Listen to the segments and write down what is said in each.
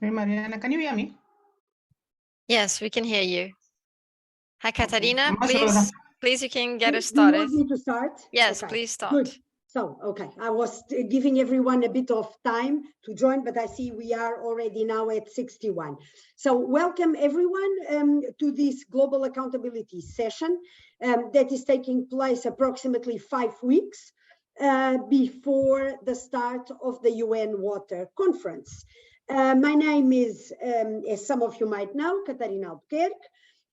Hey, Mariana, can you hear me? Yes, we can hear you. Hi, Okay. Katarina. Mashallah. Please, you can get us Do you started. want me to start? Yes, Okay, please start. good. So, okay, I was giving everyone a bit of time to join, but I see we are already now at 61. So welcome everyone to this global accountability session that is taking place approximately 5 weeks before the start of the UN Water Conference. My name is, as some of you might know, Katarina Albuquerque.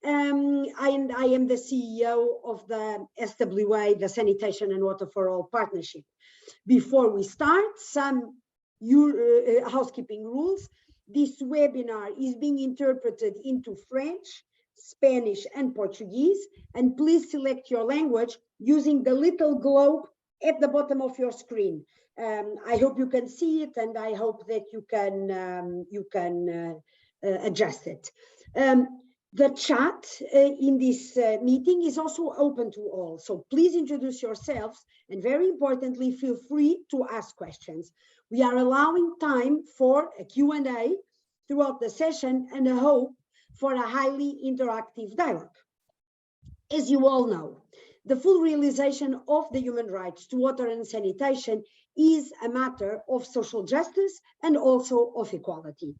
And I am the CEO of the SWA, the Sanitation and Water for All Partnership. Before we start, some housekeeping rules. This webinar is being interpreted into French, Spanish, and Portuguese. And please select your language using the little globe at the bottom of your screen. I hope you can see it, and I hope that you can adjust it. The chat in this meeting is also open to all, so please introduce yourselves, and very importantly, feel free to ask questions. We are allowing time for a Q&A throughout the session and a hope for a highly interactive dialogue. As you all know, the full realization of the human rights to water and sanitation is a matter of social justice and also of equality.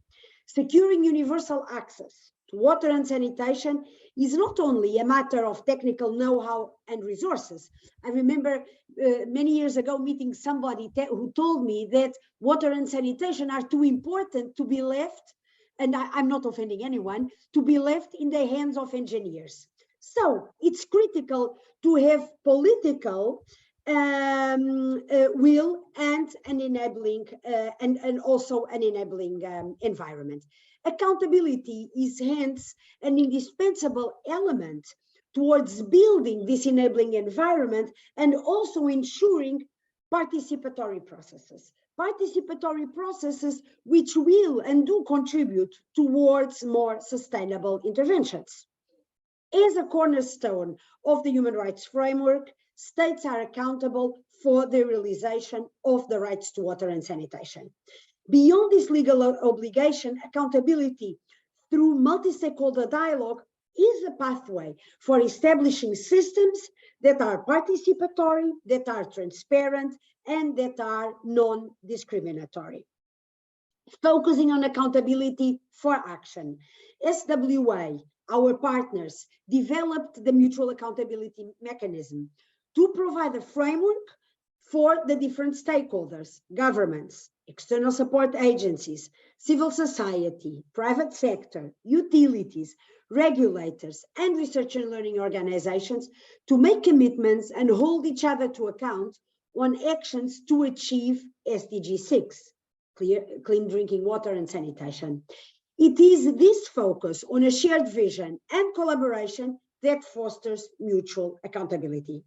Securing universal access to water and sanitation is not only a matter of technical know-how and resources. I remember many years ago meeting somebody who told me that water and sanitation are too important to be left, and I'm not offending anyone, to be left in the hands of engineers. So it's critical to have political will and an enabling and also an enabling environment. Accountability is hence an indispensable element towards building this enabling environment and also ensuring participatory processes. Participatory processes which will and do contribute towards more sustainable interventions. As a cornerstone of the human rights framework, states are accountable for the realization of the rights to water and sanitation. Beyond this legal obligation, accountability through multi-stakeholder dialogue is a pathway for establishing systems that are participatory, that are transparent, and that are non-discriminatory. Focusing on accountability for action, SWA, our partners, developed the mutual accountability mechanism to provide a framework for the different stakeholders, governments, external support agencies, civil society, private sector, utilities, regulators, and research and learning organizations to make commitments and hold each other to account on actions to achieve SDG 6, clean drinking water and sanitation. It is this focus on a shared vision and collaboration that fosters mutual accountability.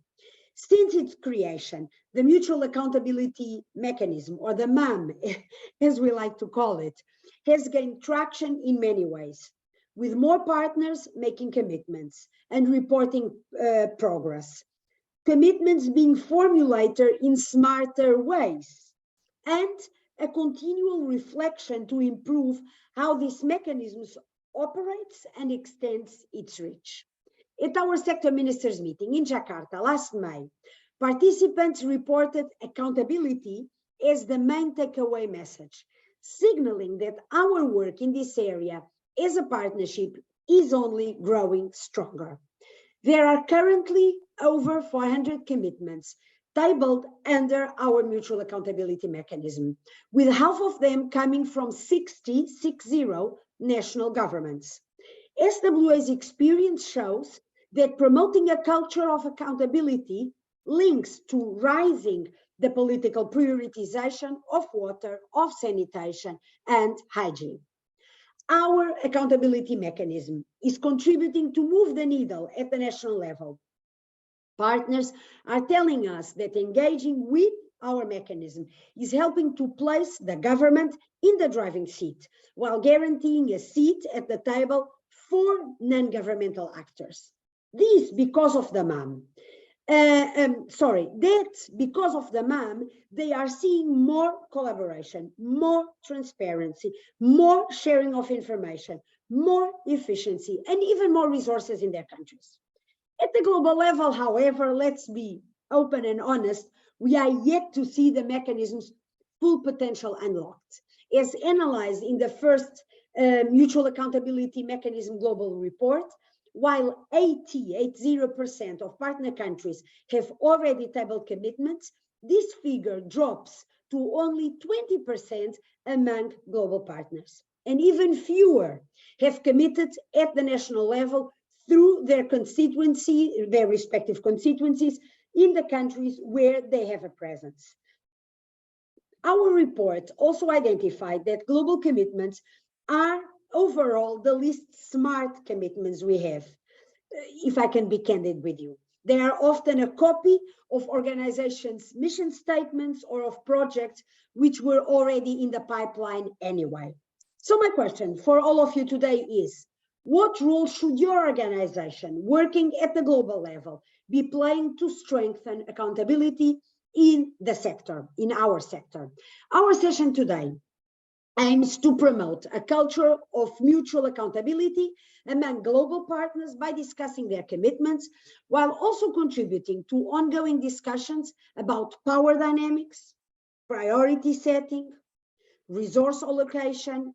Since its creation, the Mutual Accountability Mechanism, or the MAM, as we like to call it, has gained traction in many ways, with more partners making commitments and reporting progress. Commitments being formulated in smarter ways, and a continual reflection to improve how this mechanism operates and extends its reach. At our sector ministers meeting in Jakarta last May, participants reported accountability as the main takeaway message, signaling that our work in this area as a partnership is only growing stronger. There are currently over 400 commitments tabled under our mutual accountability mechanism, with half of them coming from 60 national governments. SWA's experience shows that promoting a culture of accountability links to rising the political prioritization of water, of sanitation, and hygiene. Our accountability mechanism is contributing to move the needle at the national level. Partners are telling us that engaging with our mechanism is helping to place the government in the driving seat, while guaranteeing a seat at the table for non-governmental actors. This because of the MAM. that because of the MAM, they are seeing more collaboration, more transparency, more sharing of information, more efficiency, and even more resources in their countries. At the global level, however, let's be open and honest, we are yet to see the mechanism's full potential unlocked. As analyzed in the first Mutual Accountability Mechanism Global Report, while 80% of partner countries have already tabled commitments, this figure drops to only 20% among global partners. And even fewer have committed at the national level through their respective constituencies in the countries where they have a presence. Our report also identified that global commitments are overall the least smart commitments we have, if I can be candid with you. They are often a copy of organizations' mission statements or of projects which were already in the pipeline anyway. So my question for all of you today is, what role should your organization working at the global level be playing to strengthen accountability in the sector, in our sector? Our session today aims to promote a culture of mutual accountability among global partners by discussing their commitments, while also contributing to ongoing discussions about power dynamics, priority setting, resource allocation,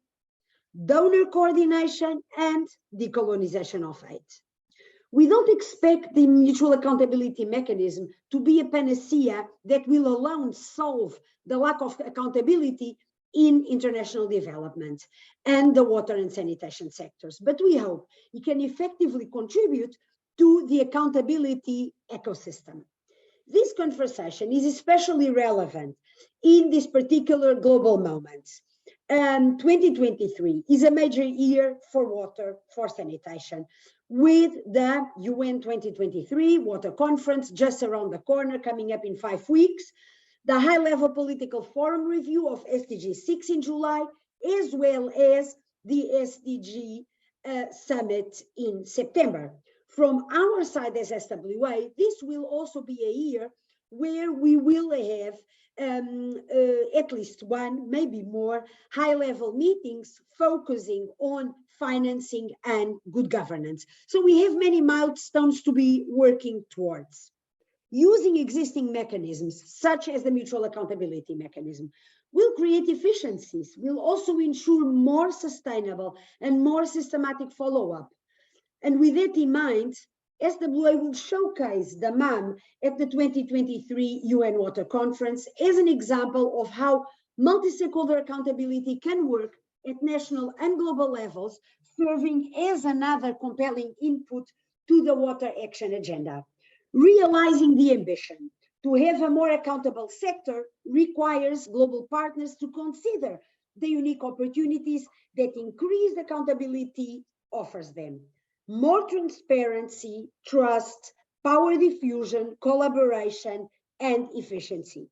donor coordination, and decolonization of aid. We don't expect the mutual accountability mechanism to be a panacea that will alone solve the lack of accountability in international development and the water and sanitation sectors, but we hope it can effectively contribute to the accountability ecosystem. This conversation is especially relevant in this particular global moment. 2023 is a major year for water, for sanitation, with the UN 2023 Water Conference just around the corner, coming up in 5 weeks, the high-level political forum review of SDG 6 in July, as well as the SDG summit in September. From our side as SWA, this will also be a year where we will have at least one, maybe more, high-level meetings focusing on financing and good governance. So we have many milestones to be working towards. Using existing mechanisms, such as the mutual accountability mechanism, will create efficiencies, will also ensure more sustainable and more systematic follow-up. And with that in mind, SWA will showcase the MAM at the 2023 UN Water Conference as an example of how multi-stakeholder accountability can work at national and global levels, serving as another compelling input to the water action agenda. Realizing the ambition to have a more accountable sector requires global partners to consider the unique opportunities that increased accountability offers them. More transparency, trust, power diffusion, collaboration, and efficiency,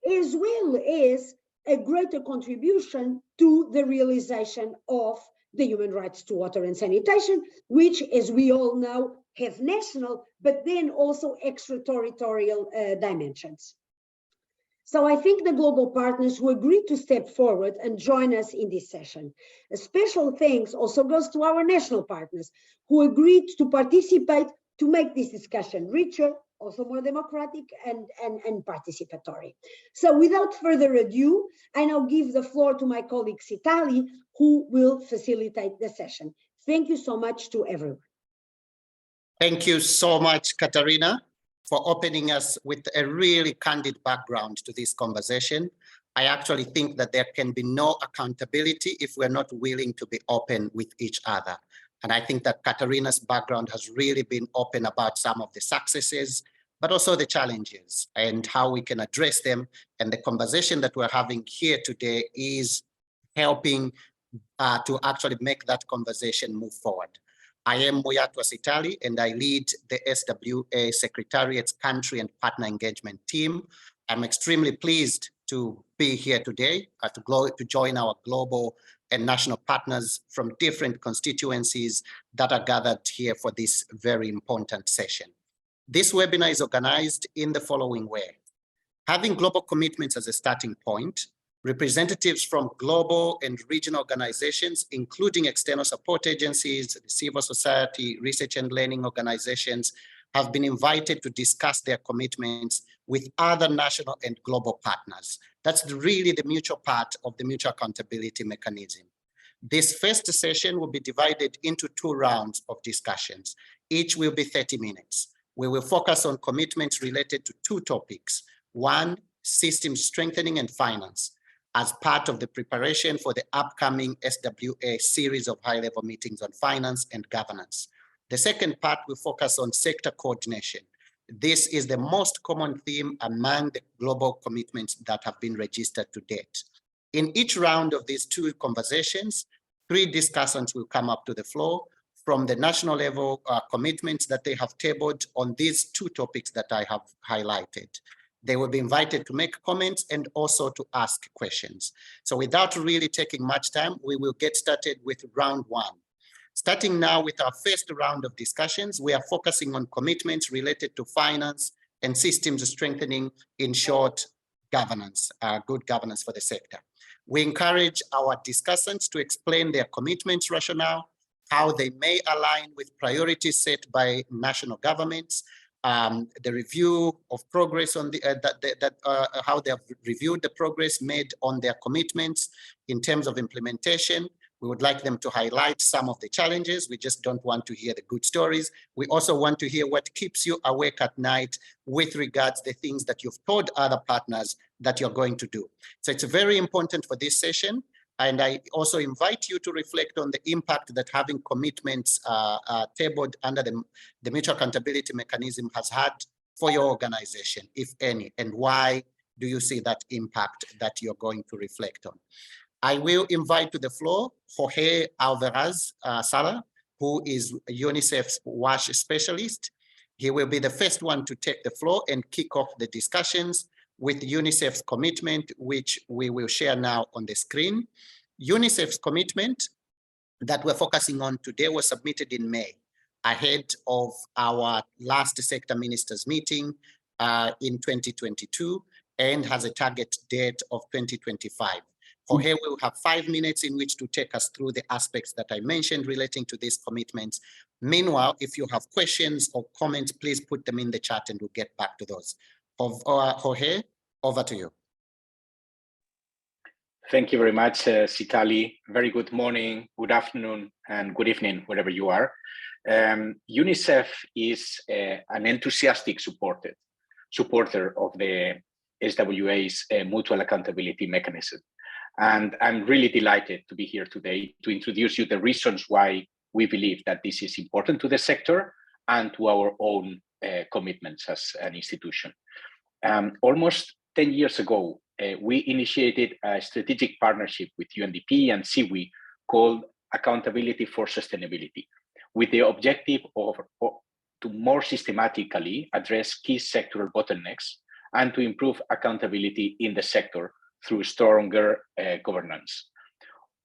as well as a greater contribution to the realization of the human rights to water and sanitation, which, as we all know, have national, but then also extraterritorial dimensions. So I think the global partners who agreed to step forward and join us in this session. A special thanks also goes to our national partners who agreed to participate to make this discussion richer, also more democratic and participatory. So without further ado, I now give the floor to my colleague Sitali, who will facilitate the session. Thank you so much to everyone. Thank you so much, Katarina, for opening us with a really candid background to this conversation. I actually think that there can be no accountability if we're not willing to be open with each other. And I think that Katarina's background has really been open about some of the successes, but also the challenges and how we can address them. And the conversation that we're having here today is helping to actually make that conversation move forward. I am Muyatwa Sitali, and I lead the SWA Secretariat's Country and Partner Engagement Team. I'm extremely pleased to be here today to join our global and national partners from different constituencies that are gathered here for this very important session. This webinar is organized in the following way. Having global commitments as a starting point, representatives from global and regional organizations, including external support agencies, civil society, research and learning organizations, have been invited to discuss their commitments with other national and global partners. That's really the mutual part of the mutual accountability mechanism. This first session will be divided into 2 rounds of discussions. Each will be 30 minutes. We will focus on commitments related to 2 topics. 1, system strengthening and finance, as part of the preparation for the upcoming SWA series of high-level meetings on finance and governance. The second part will focus on sector coordination. This is the most common theme among the global commitments that have been registered to date. In each round of these 2 conversations, 3 discussants will come up to the floor from the national level commitments that they have tabled on these 2 topics that I have highlighted. They will be invited to make comments and also to ask questions. So without really taking much time, we will get started with round 1. Starting now with our first round of discussions, we are focusing on commitments related to finance and systems strengthening, in short, governance, good governance for the sector. We encourage our discussants to explain their commitments rationale, how they may align with priorities set by national governments, the review of progress on the how they have reviewed the progress made on their commitments in terms of implementation. We would like them to highlight some of the challenges. We just don't want to hear the good stories. We also want to hear what keeps you awake at night with regards to the things that you've told other partners that you're going to do. So it's very important for this session. And I also invite you to reflect on the impact that having commitments tabled under the mutual accountability mechanism has had for your organization, if any, and why do you see that impact that you're going to reflect on. I will invite to the floor Jorge Alvarez Sala, who is UNICEF's WASH specialist. He will be the first one to take the floor and kick off the discussions with UNICEF's commitment, which we will share now on the screen. UNICEF's commitment that we're focusing on today was submitted in May, ahead of our last sector ministers meeting in 2022, and has a target date of 2025. Jorge will have 5 minutes in which to take us through the aspects that I mentioned relating to these commitments. Meanwhile, if you have questions or comments, please put them in the chat and we'll get back to those. Jorge, over to you. Thank you very much, Sitali. Very good morning, good afternoon, and good evening, wherever you are. UNICEF is an enthusiastic supporter of the SWA's mutual accountability mechanism. And I'm really delighted to be here today to introduce you the reasons why we believe that this is important to the sector and to our own commitments as an institution. Almost 10 years ago, we initiated a strategic partnership with UNDP and CIWI called Accountability for Sustainability, with the objective of to more systematically address key sectoral bottlenecks and to improve accountability in the sector through stronger governance.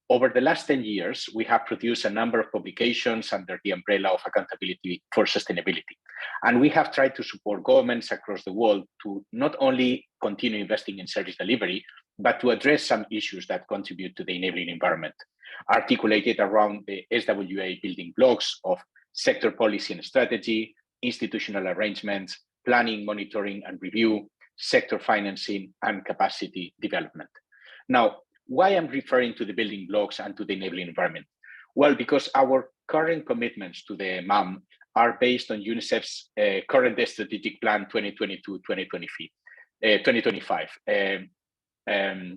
Over the last 10 years, we have produced a number of publications under the umbrella of Accountability for Sustainability. And we have tried to support governments across the world to not only continue investing in service delivery, but to address some issues that contribute to the enabling environment, articulated around the SWA building blocks of sector policy and strategy, institutional arrangements, planning, monitoring and review, sector financing, and capacity development. Now, why I'm referring to the building blocks and to the enabling environment? Well, because our current commitments to the MAM are based on UNICEF's current strategic plan 2022-2025.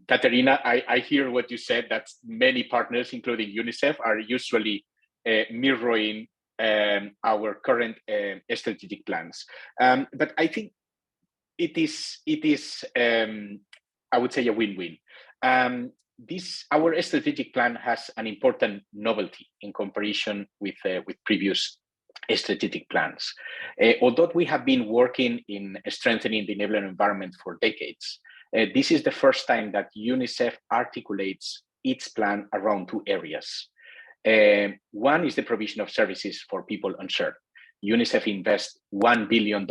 Katerina, I hear what you said, that many partners, including UNICEF, are usually mirroring our current strategic plans. But I think it is I would say, a win-win. Our strategic plan has an important novelty in comparison with previous strategic plans. Although we have been working in strengthening the enabling environment for decades, this is the first time that UNICEF articulates its plan around 2 areas. One is the provision of services for people unserved. UNICEF invests $1 billion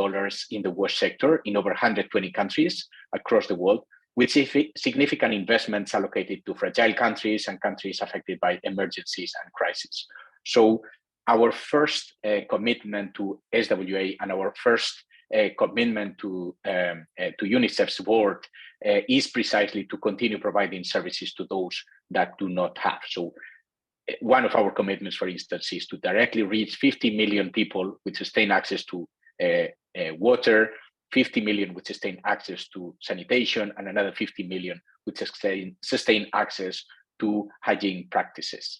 in the WASH sector in over 120 countries across the world, with significant investments allocated to fragile countries and countries affected by emergencies and crises. So our first commitment to SWA and our first commitment to UNICEF's board is precisely to continue providing services to those that do not have. So one of our commitments, for instance, is to directly reach 50 million people with sustained access to water, 50 million with sustained access to sanitation, and another 50 million with sustained access to hygiene practices.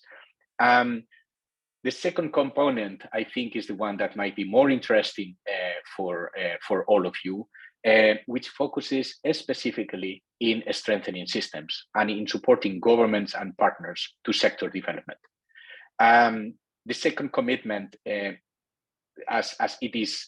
The second component, I think, is the one that might be more interesting for all of you, which focuses specifically in strengthening systems and in supporting governments and partners to sector development. The second commitment, as it is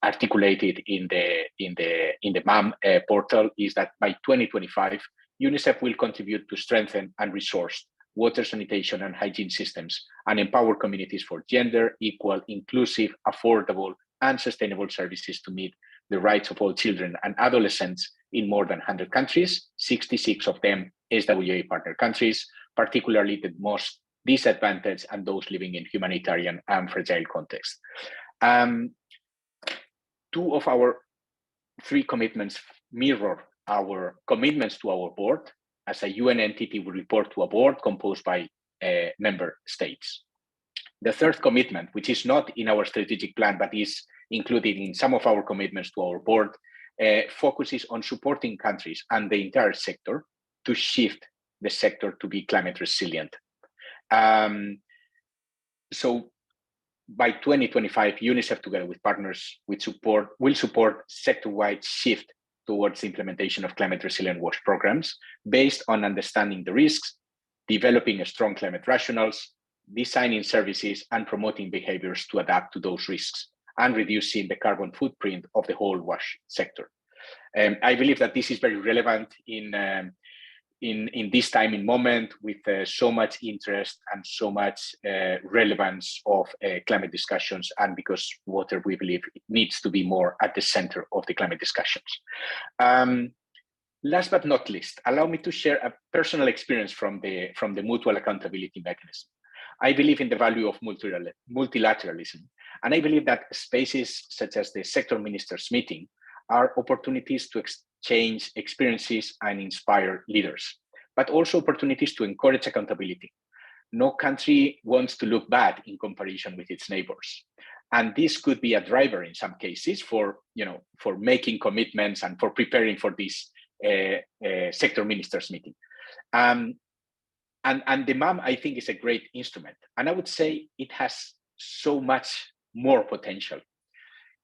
articulated in the MAM portal, is that by 2025, UNICEF will contribute to strengthen and resource water, sanitation, and hygiene systems, and empower communities for gender, equal, inclusive, affordable, and sustainable services to meet the rights of all children and adolescents in more than 100 countries, 66 of them SWA partner countries, particularly the most disadvantaged and those living in humanitarian and fragile contexts. Two of our three commitments mirror our commitments to our board. As a UN entity, we report to a board composed by member states. The third commitment, which is not in our strategic plan, but is included in some of our commitments to our board, focuses on supporting countries and the entire sector to shift the sector to be climate resilient. So by 2025, UNICEF, together with partners, will support sector-wide shift towards the implementation of climate resilient WASH programs based on understanding the risks, developing strong climate rationals, designing services, and promoting behaviors to adapt to those risks, and reducing the carbon footprint of the whole WASH sector. I believe that this is very relevant in this time and moment with so much interest and so much relevance of climate discussions, and because water, we believe, needs to be more at the center of the climate discussions. Last but not least, allow me to share a personal experience from the mutual accountability mechanism. I believe in the value of multilateralism, and I believe that spaces such as the sector ministers meeting are opportunities to exchange experiences and inspire leaders, but also opportunities to encourage accountability. No country wants to look bad in comparison with its neighbors. And this could be a driver in some cases for making commitments and for preparing for this sector ministers meeting. And the MAM, I think, is a great instrument. And I would say it has so much more potential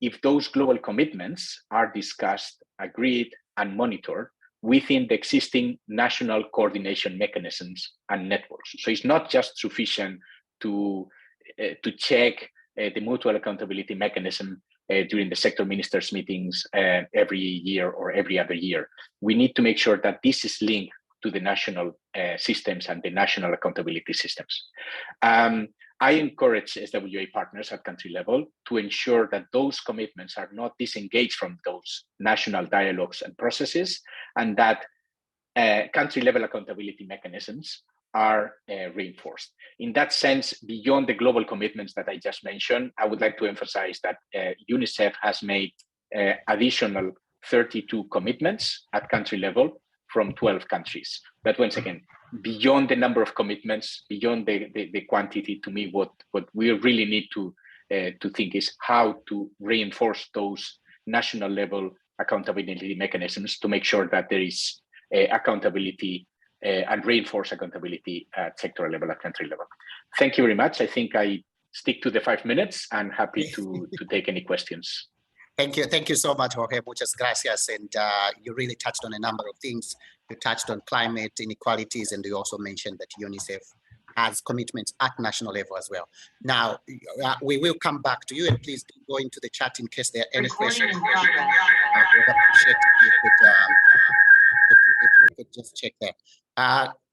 if those global commitments are discussed, agreed, and monitored within the existing national coordination mechanisms and networks. So it's not just sufficient to check the mutual accountability mechanism during the sector ministers meetings every year or every other year. We need to make sure that this is linked to the national systems and the national accountability systems. I encourage SWA partners at country level to ensure that those commitments are not disengaged from those national dialogues and processes, and that country level accountability mechanisms are reinforced. In that sense, beyond the global commitments that I just mentioned, I would like to emphasize that UNICEF has made additional 32 commitments at country level from 12 countries. But once again, beyond the number of commitments, beyond the quantity, to me, what we really need to think is how to reinforce those national level accountability mechanisms to make sure that there is accountability and reinforce accountability at sector level, at country level. Thank you very much. I think I stick to the 5 minutes. I'm happy to take any questions. Thank you so much, Jorge. Muchas gracias. And you really touched on a number of things. You touched on climate inequalities, and you also mentioned that UNICEF has commitments at national level as well. Now, we will come back to you, and please do go into the chat in case there are any questions. I would appreciate if you could just check that.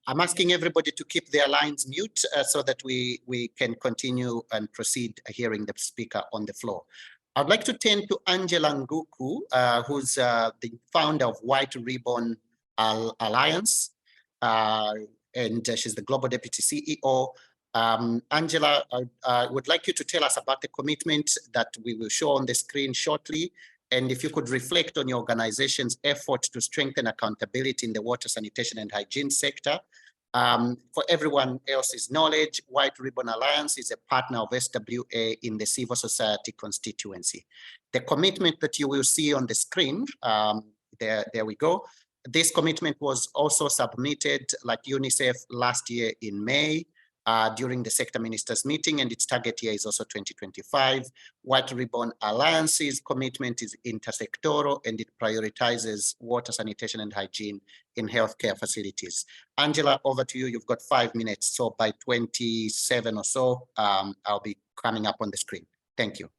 I'm asking everybody to keep their lines mute so that we can continue and proceed hearing the speaker on the floor. I'd like to turn to Angela Nguku, who's the founder of White Ribbon Alliance, and she's the Global Deputy CEO. Angela, I would like you to tell us about the commitment that we will show on the screen shortly. And if you could reflect on your organization's effort to strengthen accountability in the water, sanitation, and hygiene sector. For everyone else's knowledge, White Ribbon Alliance is a partner of SWA in the civil society constituency. The commitment that you will see on the screen, there we go. This commitment was also submitted, like UNICEF, last year in May, during the sector ministers meeting, and its target year is also 2025. White Ribbon Alliance's commitment is intersectoral, and it prioritizes water, sanitation, and hygiene in healthcare facilities. Angela, over to you. You've got 5 minutes. So by 27 or so, I'll be coming up on the screen. Thank you.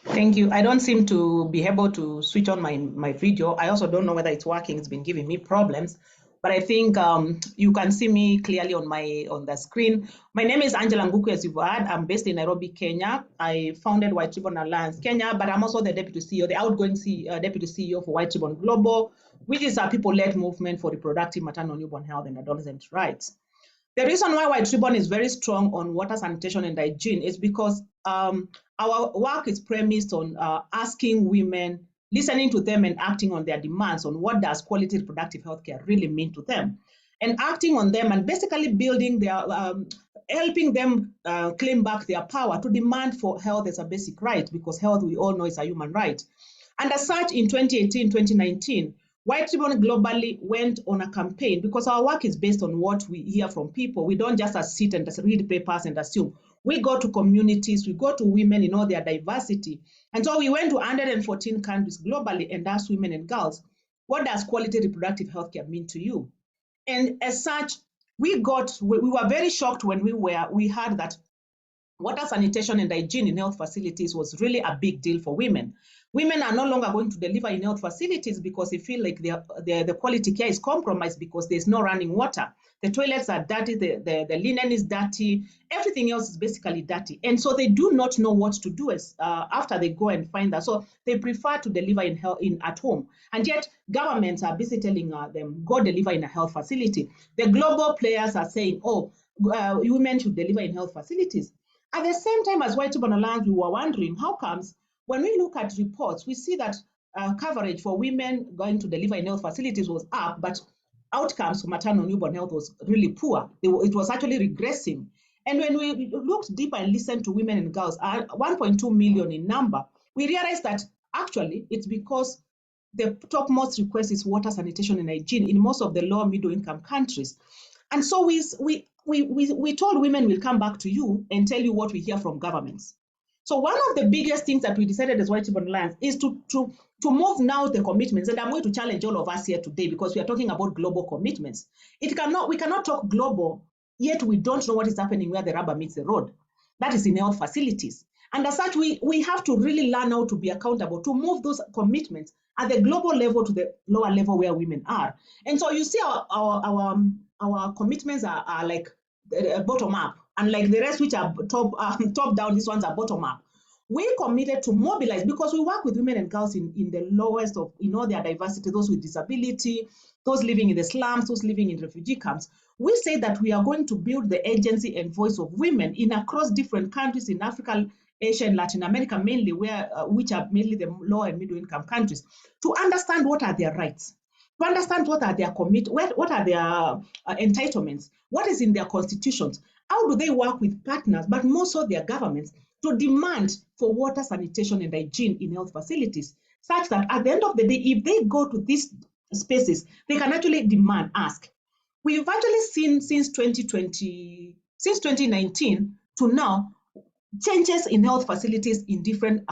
Thank you. I don't seem to be able to switch on my video. I also don't know whether it's working. It's been giving me problems. But I think you can see me clearly on the screen. My name is Angela Nguku, as you've heard. I'm based in Nairobi, Kenya. I founded White Ribbon Alliance Kenya, but I'm also the deputy CEO, the outgoing deputy CEO for White Ribbon Global, which is a people-led movement for reproductive, maternal, newborn health, and adolescent rights. The reason why White Ribbon is very strong on water, sanitation, and hygiene is because our work is premised on asking women, listening to them and acting on their demands on what does quality reproductive healthcare really mean to them, and acting on them and basically building their, helping them claim back their power to demand for health as a basic right, because health, we all know, is a human right. And as such, in 2018, 2019, White Ribbon globally went on a campaign, because our work is based on what we hear from people. We don't just sit and read papers and assume. We go to communities, we go to women in all their diversity. And so we went to 114 countries globally and asked women and girls, what does quality reproductive healthcare mean to you? And as such, we were very shocked when we heard that water, sanitation, and hygiene in health facilities was really a big deal for women. Women are no longer going to deliver in health facilities because they feel like the quality care is compromised because there's no running water. The toilets are dirty, the linen is dirty, everything else is basically dirty. And so they do not know what to do after they go and find that. So they prefer to deliver at home. And yet governments are busy telling them, go deliver in a health facility. The global players are saying, oh, women should deliver in health facilities. At the same time as White Ribbon Alliance, we were wondering how comes when we look at reports, we see that coverage for women going to deliver in health facilities was up, but outcomes for maternal newborn health was really poor. It was actually regressing. And when we looked deeper and listened to women and girls, 1.2 million in number, we realized that actually it's because the topmost request is water, sanitation, and hygiene in most of the lower middle income countries. And so we told women we'll come back to you and tell you what we hear from governments. So one of the biggest things that we decided as White Ribbon Alliance is to move now the commitments, and I'm going to challenge all of us here today because we are talking about global commitments. We cannot talk global, yet we don't know what is happening where the rubber meets the road. That is in health facilities. And as such, we have to really learn how to be accountable, to move those commitments at the global level to the lower level where women are. And so you see our commitments are like bottom up, and like the rest which are top down, these ones are bottom up. We committed to mobilize because we work with women and girls in the lowest of, all their diversity, those with disability, those living in the slums, those living in refugee camps. We say that we are going to build the agency and voice of women across different countries in Africa, Asia, and Latin America, mainly which are mainly the low and middle income countries, to understand what are their rights, to understand what are their what are their entitlements, what is in their constitutions, how do they work with partners, but more so their governments, to demand for water, sanitation, and hygiene in health facilities, such that at the end of the day, if they go to these spaces, they can actually ask. We've actually seen since 2019 to now, changes in health facilities in different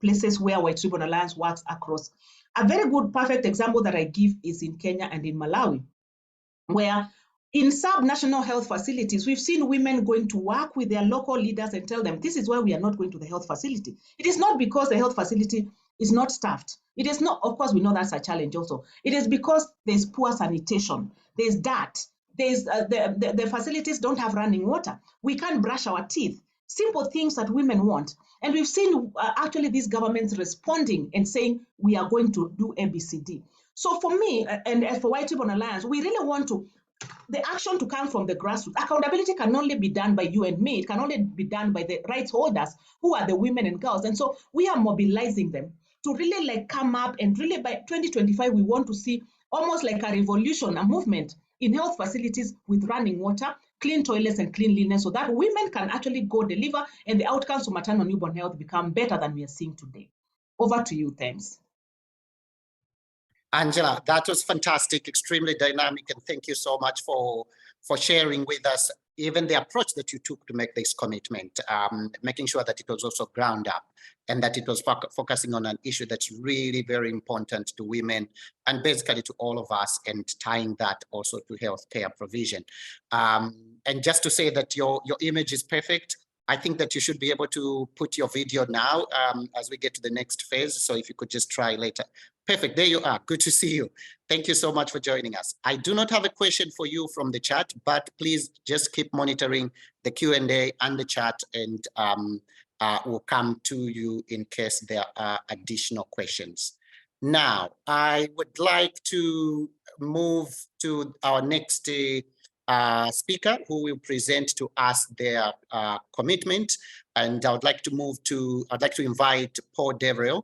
places where White Ribbon Alliance works across. A very good, perfect example that I give is in Kenya and in Malawi, where in sub-national health facilities, we've seen women going to work with their local leaders and tell them, this is why we are not going to the health facility. It is not because the health facility is not staffed. It is not, of course, we know that's a challenge also. It is because there's poor sanitation, there's dirt, the facilities don't have running water. We can't brush our teeth. Simple things that women want. And we've seen actually these governments responding and saying, we are going to do ABCD. So for me, and for White Ribbon Alliance, we really want the action to come from the grassroots. Accountability can only be done by you and me. It can only be done by the rights holders, who are the women and girls. And so we are mobilizing them to really like come up, and really by 2025, we want to see almost like a revolution, a movement in health facilities with running water, clean toilets and cleanliness, so that women can actually go deliver and the outcomes for maternal newborn health become better than we are seeing today. Over to you, thanks. Angela, that was fantastic, extremely dynamic, and thank you so much for sharing with us even the approach that you took to make this commitment, making sure that it was also ground up and that it was focusing on an issue that's really very important to women and basically to all of us, and tying that also to healthcare provision. And just to say that your image is perfect, I think that you should be able to put your video now as we get to the next phase. So if you could just try later. Perfect, there you are, good to see you. Thank you so much for joining us. I do not have a question for you from the chat, but please just keep monitoring the Q&A and the chat, and we'll come to you in case there are additional questions. Now, I would like to move to our next speaker, who will present to us their commitment. And I'd like to invite Paul Deverell,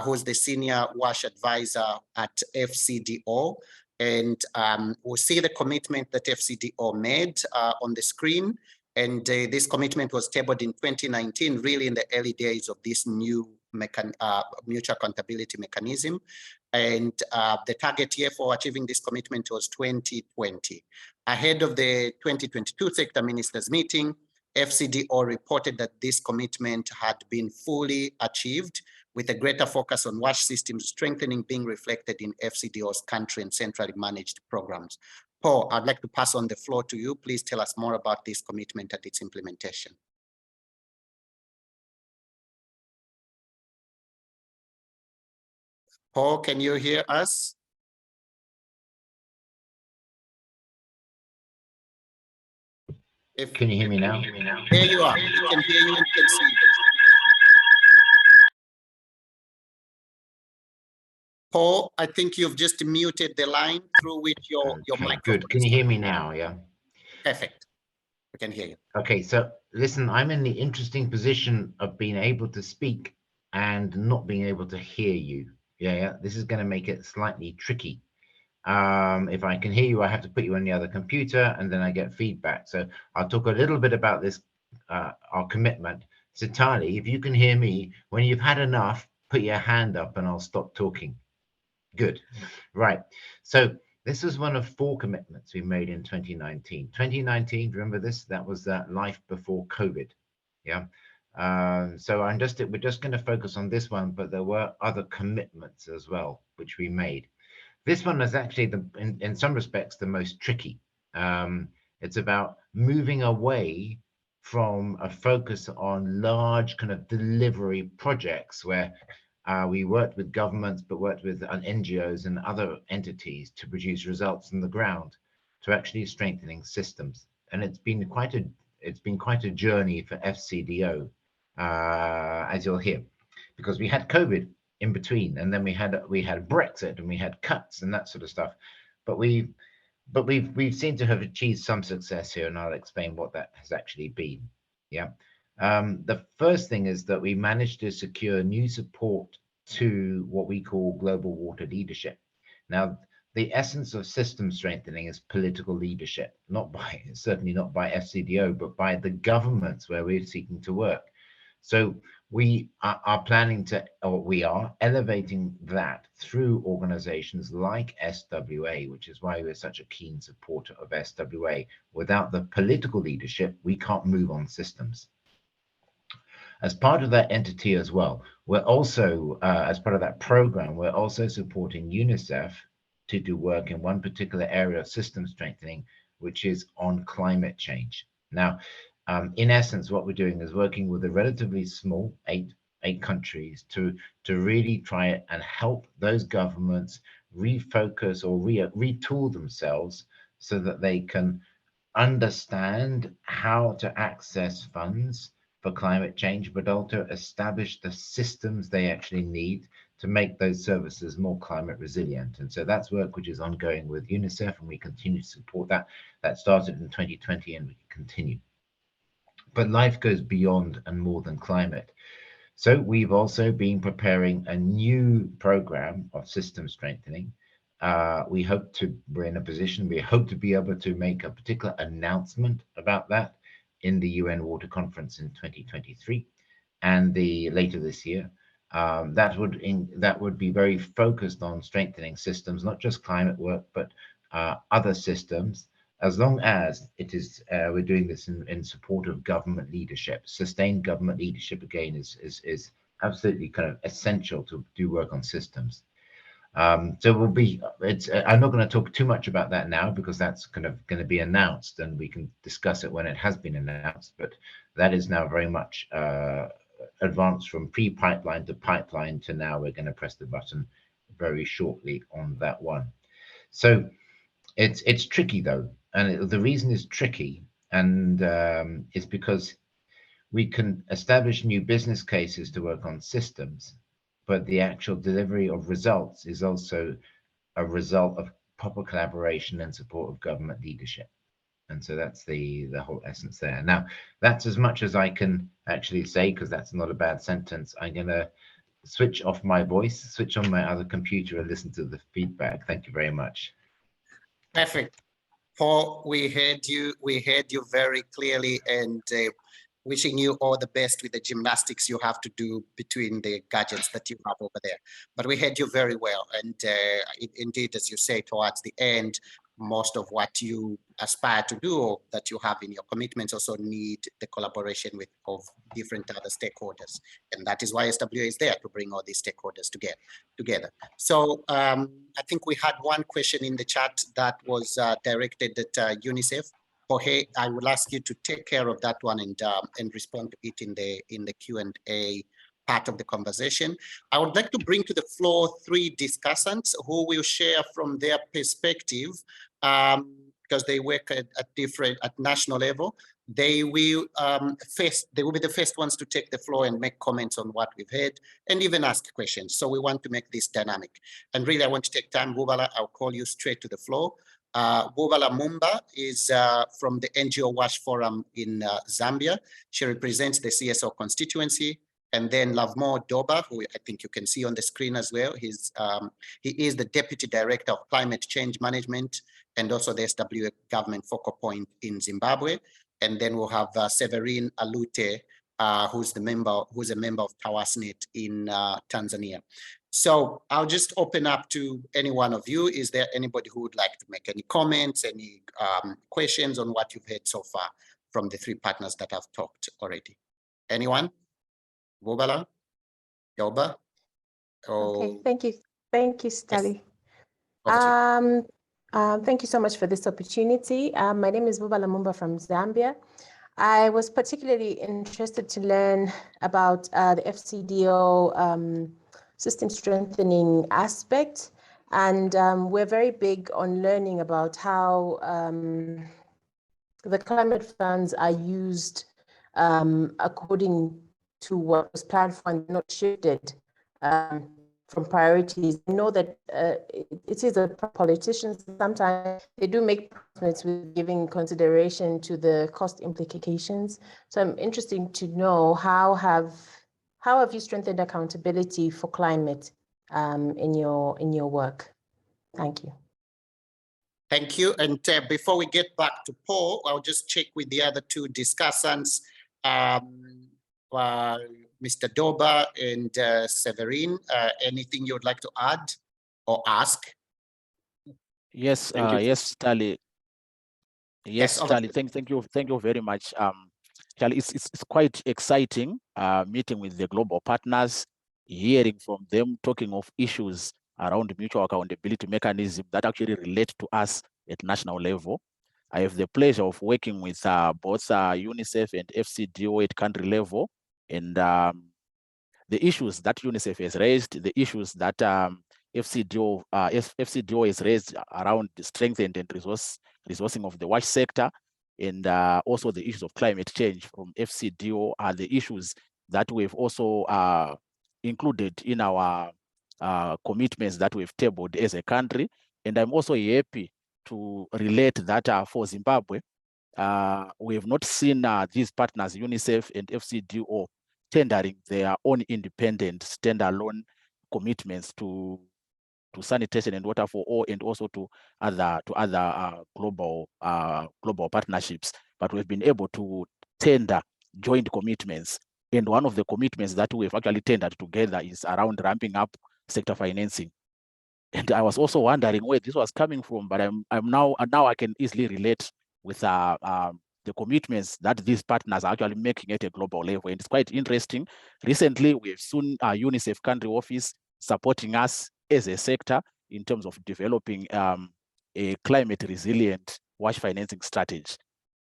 who is the Senior WASH Advisor at FCDO. And we'll see the commitment that FCDO made on the screen. And this commitment was tabled in 2019, really in the early days of this new mutual accountability mechanism. And the target year for achieving this commitment was 2020. Ahead of the 2022 sector ministers meeting, FCDO reported that this commitment had been fully achieved, with a greater focus on WASH systems strengthening being reflected in FCDO's country and centrally managed programs. Paul, I'd like to pass on the floor to you. Please tell us more about this commitment and its implementation. Paul, can you hear us? Can you hear me now? There you are. We can hear you and can see you. Paul, I think you've just muted the line through which your microphone. Good. Can you hear me now? Yeah. Perfect. We can hear you. Okay. So listen, I'm in the interesting position of being able to speak and not being able to hear you. Yeah. This is going to make it slightly tricky. If I can hear you, I have to put you on the other computer, and then I get feedback. So I'll talk a little bit about this, our commitment. Sitali, if you can hear me, when you've had enough, put your hand up and I'll stop talking. Good. Right. So this was one of 4 commitments we made in 2019. 2019, remember this? That was life before COVID. Yeah. So we're just going to focus on this one, but there were other commitments as well, which we made. This one is actually, in some respects, the most tricky. It's about moving away from a focus on large kind of delivery projects where we worked with governments, but worked with NGOs and other entities to produce results on the ground, to actually strengthening systems. And it's been quite a journey for FCDO, as you'll hear, because we had COVID in between, and then we had Brexit, and we had cuts and that sort of stuff. But we've seemed to have achieved some success here, and I'll explain what that has actually been. Yeah. The first thing is that we managed to secure new support to what we call global water leadership. Now, the essence of system strengthening is political leadership, certainly not by FCDO, but by the governments where we're seeking to work. So we are planning to, or we are elevating that through organizations like SWA, which is why we're such a keen supporter of SWA. Without the political leadership, we can't move on systems. As part of that entity as well, we're also, as part of that program, we're also supporting UNICEF to do work in one particular area of system strengthening, which is on climate change. Now, in essence, what we're doing is working with a relatively small, eight countries to really try and help those governments refocus or retool themselves so that they can understand how to access funds for climate change, but also establish the systems they actually need to make those services more climate resilient. And so that's work which is ongoing with UNICEF, and we continue to support that. That started in 2020 and we continue. But life goes beyond and more than climate. So we've also been preparing a new program of system strengthening. We hope to be able to make a particular announcement about that in the UN Water Conference in 2023 and later this year. That would be very focused on strengthening systems, not just climate work, but other systems, as long as it is we're doing this in support of government leadership. Sustained government leadership, again, is absolutely kind of essential to do work on systems. So I'm not going to talk too much about that now, because that's kind of going to be announced and we can discuss it when it has been announced, but that is now very much advanced from pre-pipeline to pipeline to now we're going to press the button very shortly on that one. So it's tricky though, and the reason it's tricky and is because we can establish new business cases to work on systems, but the actual delivery of results is also a result of proper collaboration and support of government leadership. And so that's the whole essence there. Now, that's as much as I can actually say, because that's not a bad sentence. I'm going to switch off my voice, switch on my other computer and listen to the feedback. Thank you very much. Perfect. Paul, we heard you very clearly, and wishing you all the best with the gymnastics you have to do between the gadgets that you have over there. But we heard you very well. And indeed, as you say, towards the end, most of what you aspire to do or that you have in your commitments also need the collaboration of different other stakeholders. And that is why SWA is there, to bring all these stakeholders together. So I think we had one question in the chat that was directed at UNICEF. Jorge, I will ask you to take care of that one and respond to it in the Q&A part of the conversation. I would like to bring to the floor three discussants who will share from their perspective, because they work at national level. They will be the first ones to take the floor and make comments on what we've heard and even ask questions. So we want to make this dynamic. And really, I want to take time. Bubala, I'll call you straight to the floor. Bubala Mumba is from the NGO Wash Forum in Zambia. She represents the CSO constituency. And then Lovemore Doba, who I think you can see on the screen as well. He is the Deputy Director of Climate Change Management and also the SWA government focal point in Zimbabwe. And then we'll have Severine Alute, who's a member of TAWASNET in Tanzania. So I'll just open up to any one of you. Is there anybody who would like to make any comments, any questions on what you've heard so far from the three partners that have talked already? Anyone? Bubala? Doba? Okay, thank you, Stali. Yes. Thank you so much for this opportunity. My name is Bubala Mumba from Zambia. I was particularly interested to learn about the FCDO system strengthening aspect. And we're very big on learning about how the climate funds are used according to what was planned for and not shifted from priorities. I know that it is politicians sometimes they do make comments with giving consideration to the cost implications. So I'm interested to know how have you strengthened accountability for climate in your work? Thank you. Thank you. And before we get back to Paul, I'll just check with the other two discussants, Mr. Doba and Severine. Anything you would like to add or ask? Yes, yes, Stali. Yes, Stali. Thank you very much. Charlie, it's quite exciting meeting with the global partners, hearing from them, talking of issues around mutual accountability mechanism that actually relate to us at national level. I have the pleasure of working with both UNICEF and FCDO at country level, and the issues that UNICEF has raised, the issues that FCDO is raised around the strengthened and resourcing of the WASH sector, and also the issues of climate change from FCDO are the issues that we've also included in our commitments that we've tabled as a country. And I'm also happy to relate that for Zimbabwe, we have not seen these partners, UNICEF and FCDO, tendering their own independent standalone commitments to sanitation and water for all, and also to other global partnerships. But we've been able to tender joint commitments. And one of the commitments that we've actually tendered together is around ramping up sector financing. And I was also wondering where this was coming from, but I'm now I can easily relate with the commitments that these partners are actually making at a global level. And it's quite interesting. Recently, we've seen our UNICEF country office supporting us as a sector in terms of developing a climate resilient WASH financing strategy.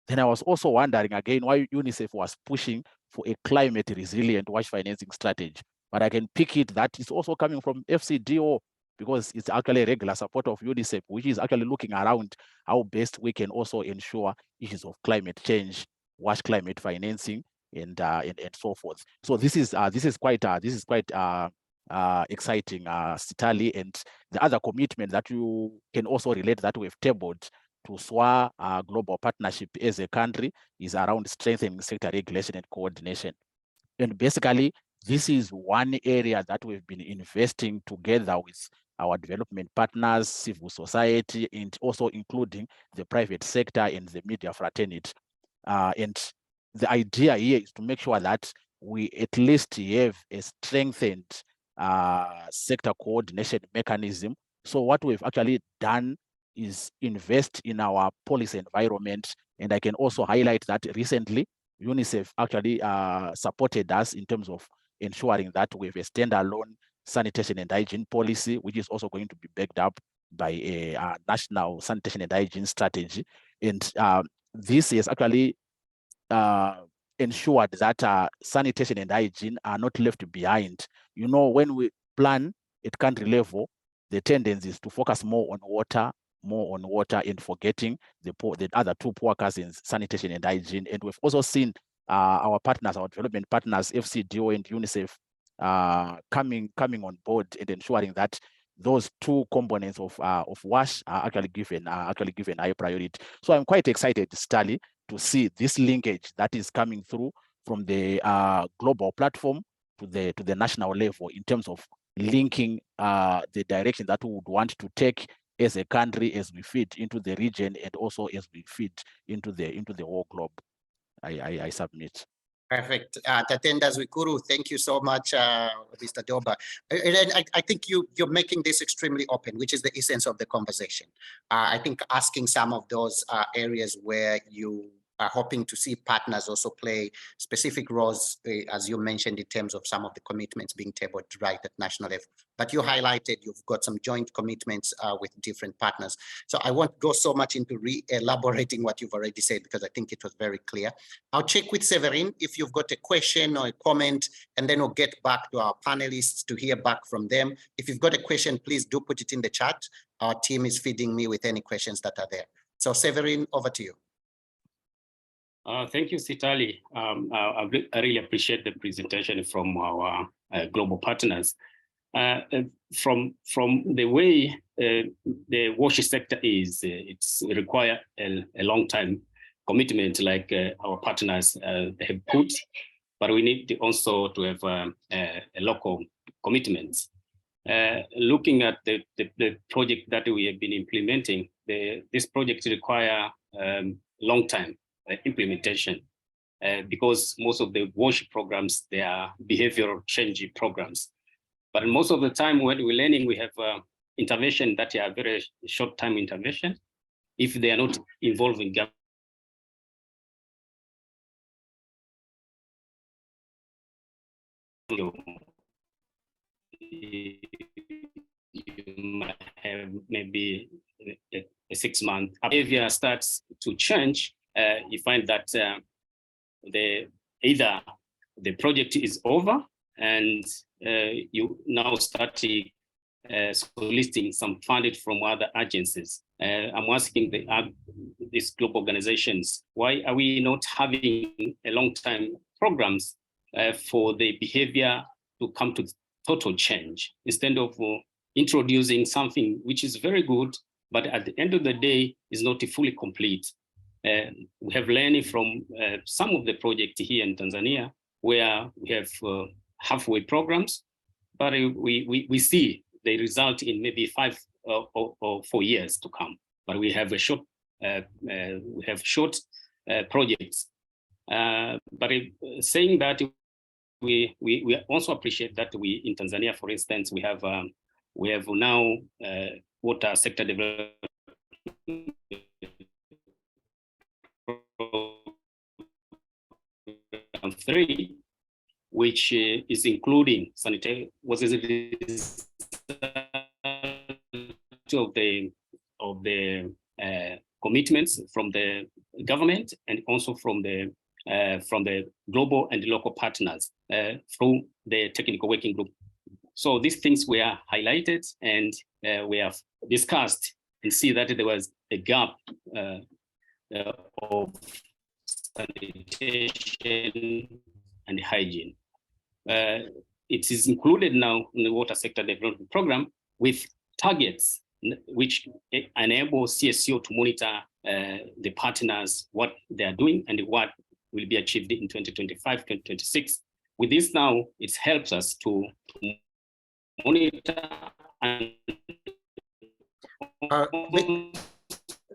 Then I was also wondering again why UNICEF was pushing for a climate resilient WASH financing strategy. But I can pick it that it's also coming from FCDO, because it's actually a regular supporter of UNICEF, which is actually looking around how best we can also ensure issues of climate change, WASH climate financing, and so forth. So this is quite exciting, Sitali. And the other commitment that you can also relate that we've tabled to SWA global partnership as a country is around strengthening sector regulation and coordination. And basically, this is one area that we've been investing together with our development partners, civil society, and also including the private sector and the media fraternity. And the idea here is to make sure that we at least have a strengthened sector coordination mechanism. So what we've actually done is invest in our policy environment. And I can also highlight that recently, UNICEF actually supported us in terms of ensuring that we have a standalone sanitation and hygiene policy, which is also going to be backed up by a national sanitation and hygiene strategy. And this is actually ensured that sanitation and hygiene are not left behind. You know, when we plan at country level, the tendency is to focus more on water and forgetting the other two poor cousins, sanitation and hygiene. And we've also seen our partners, our development partners, FCDO and UNICEF, coming on board and ensuring that those two components of WASH are actually given high priority. So I'm quite excited, Sitali, to see this linkage that is coming through from the global platform to the national level in terms of linking the direction that we would want to take as a country, as we feed into the region, and also as we feed into the whole globe. I submit. Perfect. Tatenda Zwikuru, thank you so much, Mr. Doba. And I think you're making this extremely open, which is the essence of the conversation. I think asking some of those areas where you are hoping to see partners also play specific roles, as you mentioned, in terms of some of the commitments being tabled right at national level. But you highlighted you've got some joint commitments with different partners. So I won't go so much into re-elaborating what you've already said, because I think it was very clear. I'll check with Severin if you've got a question or a comment, and then we'll get back to our panelists to hear back from them. If you've got a question, please do put it in the chat. Our team is feeding me with any questions that are there. So Severin, over to you. Thank you, Sitali. I really appreciate the presentation from our global partners. From the way the WASH sector is, it's require a long time commitment like our partners have put, but we need also to have a local commitments. Looking at the project that we have been implementing, this project require long time implementation because most of the WASH programs, they are behavioral change programs. But most of the time when we're learning, we have intervention that are very short time intervention if they are not involving government. You might have maybe a 6-month behavior starts to change. You find that either the project is over and you now start soliciting some funding from other agencies. I'm asking these global organizations, why are we not having a long-time programs for the behavior to come to total change instead of introducing something which is very good, but at the end of the day is not fully complete. We have learned from some of the projects here in Tanzania where we have halfway programs, but we see they result in maybe 5 or 4 years to come. But we have a short projects. But saying that, we also appreciate that we in Tanzania, for instance, we have now water sector development program 3, which is including sanitary of the commitments from the government and also from the global and local partners through the technical working group. So these things were highlighted and we have discussed and see that there was a gap of sanitation and hygiene. It is included now in the water sector development program with targets which enable CSO to monitor the partners, what they are doing and what will be achieved in 2025, 2026. With this now, it helps us to monitor and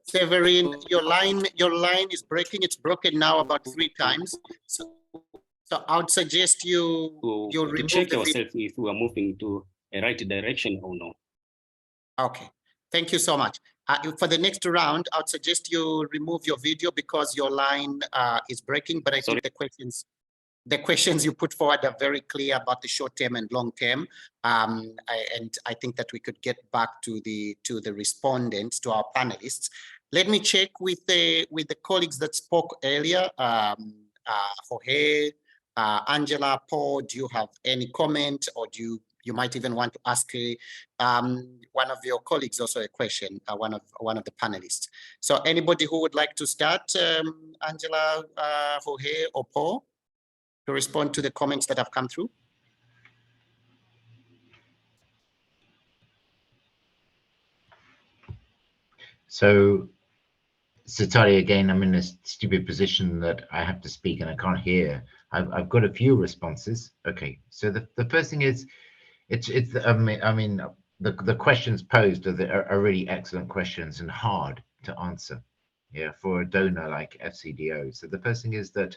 Severin, your line is breaking. It's broken now about 3 times. So I would suggest you to check yourself if we are moving to a right direction or no. Okay, thank you so much. For the next round, I would suggest you remove your video because your line is breaking. But I think the questions you put forward are very clear about the short term and long term, and I think that we could get back to the respondents, to our panelists. Let me check with the colleagues that spoke earlier. Jorge, Angela, Paul, do you have any comment, or do you might even want to ask one of your colleagues also a question, one of the panelists. So anybody who would like to start, Angela, Jorge, or Paul, to respond to the comments that have come through? So, Sitali, again, I'm in a stupid position that I have to speak and I can't hear. I've got a few responses. Okay, so the first thing is, the questions posed are really excellent questions and hard to answer, yeah, for a donor like FCDO. So the first thing is that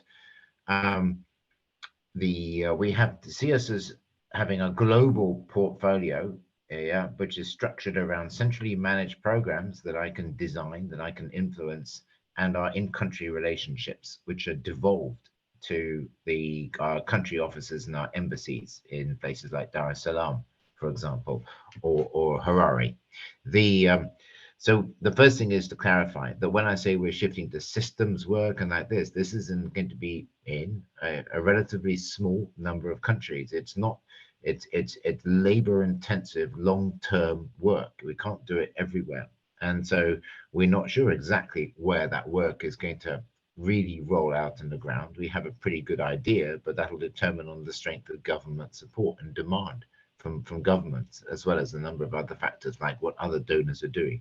we have to see us as having a global portfolio, yeah, which is structured around centrally managed programs that I can design, that I can influence, and our in-country relationships, which are devolved to the country offices and our embassies in places like Dar es Salaam, for example, or Harare. So the first thing is to clarify that when I say we're shifting to systems work and like this isn't going to be in a relatively small number of countries. It's not, it's labor intensive, long-term work. We can't do it everywhere. And so we're not sure exactly where that work is going to really roll out in the ground. We have a pretty good idea, but that'll determine on the strength of government support and demand from governments, as well as a number of other factors like what other donors are doing.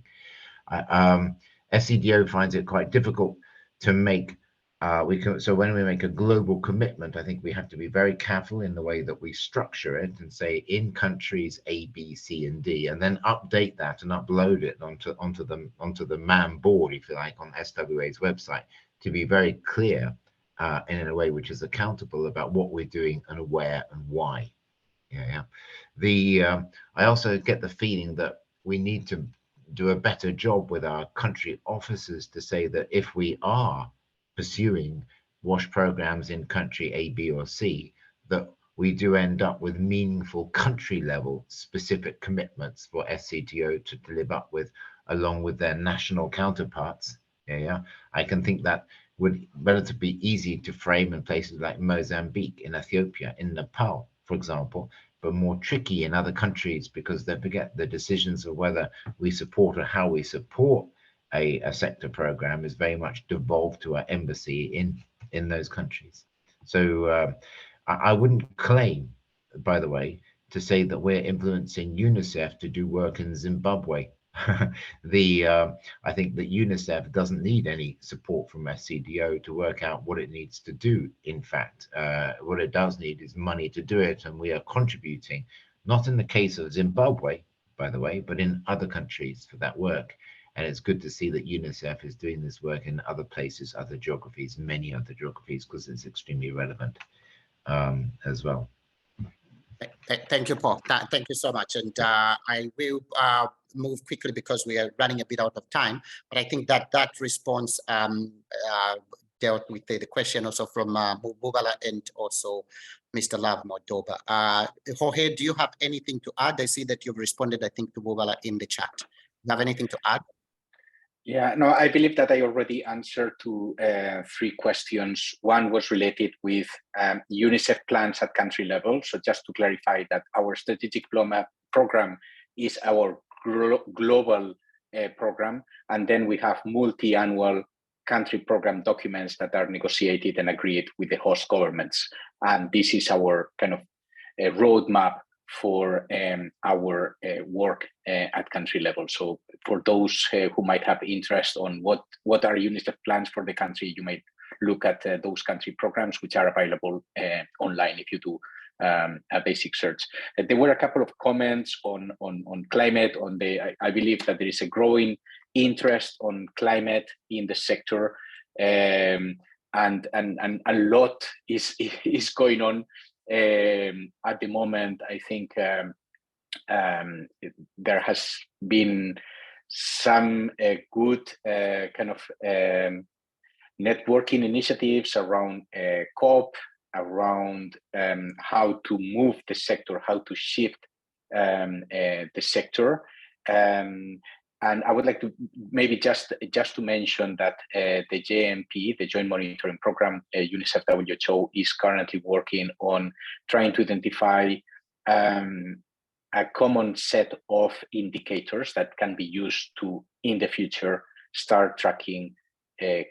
FCDO finds it quite difficult to make, so when we make a global commitment, I think we have to be very careful in the way that we structure it and say in countries A, B, C, and D, and then update that and upload it onto the MAM board, if you like, on SWA's website, to be very clear in a way which is accountable about what we're doing and where and why. Yeah. I also get the feeling that we need to do a better job with our country officers to say that if we are pursuing WASH programs in country A, B, or C, that we do end up with meaningful country level specific commitments for FCDO to live up with, along with their national counterparts. Yeah. I can think that would relatively easy to frame in places like Mozambique, in Ethiopia, in Nepal, for example. but more tricky in other countries because they forget the decisions of whether we support or how we support a sector program is very much devolved to our embassy in those countries. So I wouldn't claim, by the way, to say that we're influencing UNICEF to do work in Zimbabwe. I think that UNICEF doesn't need any support from SCDO to work out what it needs to do. In fact, what it does need is money to do it, and we are contributing, not in the case of Zimbabwe, by the way, but in other countries for that work. And it's good to see that UNICEF is doing this work in other places, other geographies, many other geographies, because it's extremely relevant as well. Thank you, Paul. Thank you so much. And I will move quickly because we are running a bit out of time. But I think that that response dealt with the question also from Bubala and also Mr. Love Modoba. Jorge, do you have anything to add? I see that you've responded, I think, to Bubala in the chat. Do you have anything to add? Yeah, no, I believe that I already answered to 3 questions. One was related with UNICEF plans at country level. So just to clarify that our strategic program is our global program. And then we have multi-annual country program documents that are negotiated and agreed with the host governments. And this is our kind of roadmap for our work at country level. So for those who might have interest on what are UNICEF plans for the country, you might look at those country programs, which are available online if you do a basic search. There were a couple of comments on climate. I believe that there is a growing interest on climate in the sector, and a lot is going on. At the moment, I think there has been some good kind of networking initiatives around COP, around how to move the sector, how to shift the sector. And I would like to maybe just to mention that the JMP, the Joint Monitoring Program, UNICEF WHO, is currently working on trying to identify a common set of indicators that can be used to, in the future, start tracking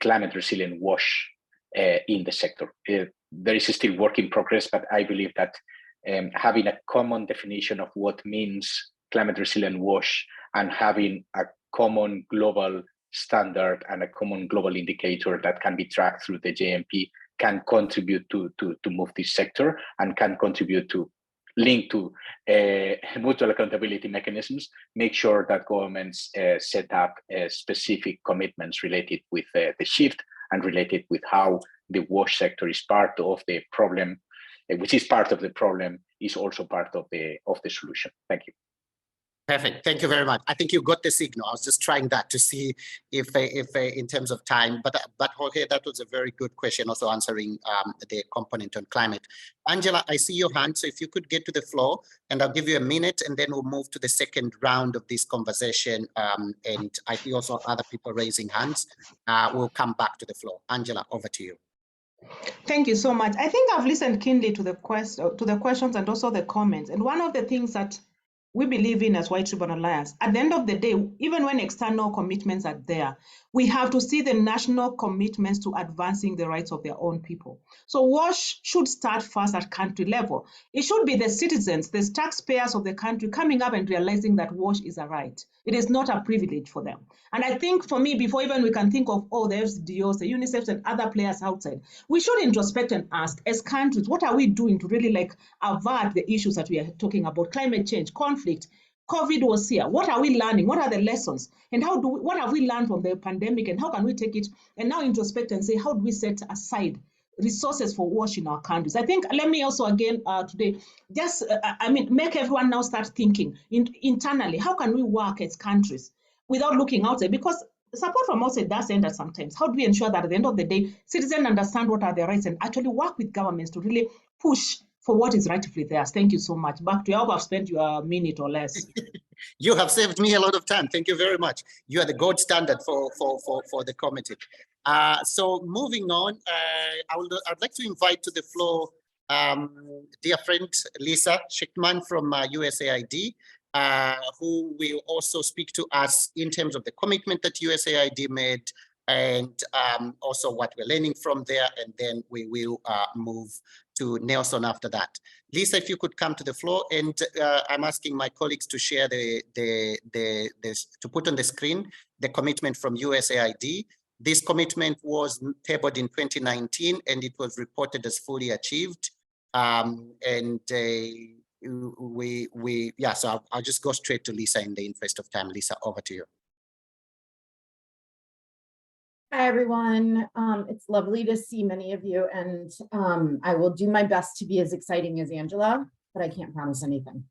climate resilient WASH in the sector. There is still work in progress, but I believe that having a common definition of what means climate resilient WASH and having a common global standard and a common global indicator that can be tracked through the JMP can contribute to move this sector and can contribute to link to mutual accountability mechanisms, make sure that governments set up specific commitments related with the shift and related with how the WASH sector is part of the problem, which is part of the problem, is also part of the solution. Thank you. Perfect. Thank you very much. I think you got the signal. I was just trying that to see if in terms of time, but Jorge, that was a very good question, also answering the component on climate. Angela, I see your hand, so if you could get to the floor, and I'll give you a minute, and then we'll move to the second round of this conversation. And I see also other people raising hands. We'll come back to the floor. Angela, over to you. Thank you so much. I think I've listened keenly to the questions and also the comments. And one of the things that we believe in as White Ribbon Alliance, at the end of the day, even when external commitments are there, we have to see the national commitments to advancing the rights of their own people. So WASH should start first at country level. It should be the citizens, the taxpayers of the country coming up and realizing that WASH is a right. It is not a privilege for them. And I think for me, before even we can think of all the FCDOs, the UNICEF and other players outside, we should introspect and ask, as countries, what are we doing to really avert the issues that we are talking about? Climate change, conflict, COVID was here. What are we learning? What are the lessons? And what have we learned from the pandemic, and how can we take it and now introspect and say, how do we set aside resources for WASH in our countries? I think, let me also again today, just, make everyone now start thinking internally, how can we work as countries without looking outside? Because support from outside does end at sometimes. How do we ensure that at the end of the day, citizens understand what are their rights and actually work with governments to really push for what is rightfully theirs? Thank you so much. Back to you. I hope I've spent you a minute or less. You have saved me a lot of time. Thank you very much. You are the gold standard for the committee. So moving on, I'd like to invite to the floor dear friend Lisa Schickman from USAID, who will also speak to us in terms of the commitment that USAID made and also what we're learning from there, and then we will move to Nelson after that. Lisa, if you could come to the floor, and I'm asking my colleagues to share to put on the screen the commitment from USAID. This commitment was tabled in 2019, and it was reported as fully achieved. So I'll just go straight to Lisa in the interest of time. Lisa, over to you. Hi, everyone. It's lovely to see many of you, and I will do my best to be as exciting as Angela, but I can't promise anything.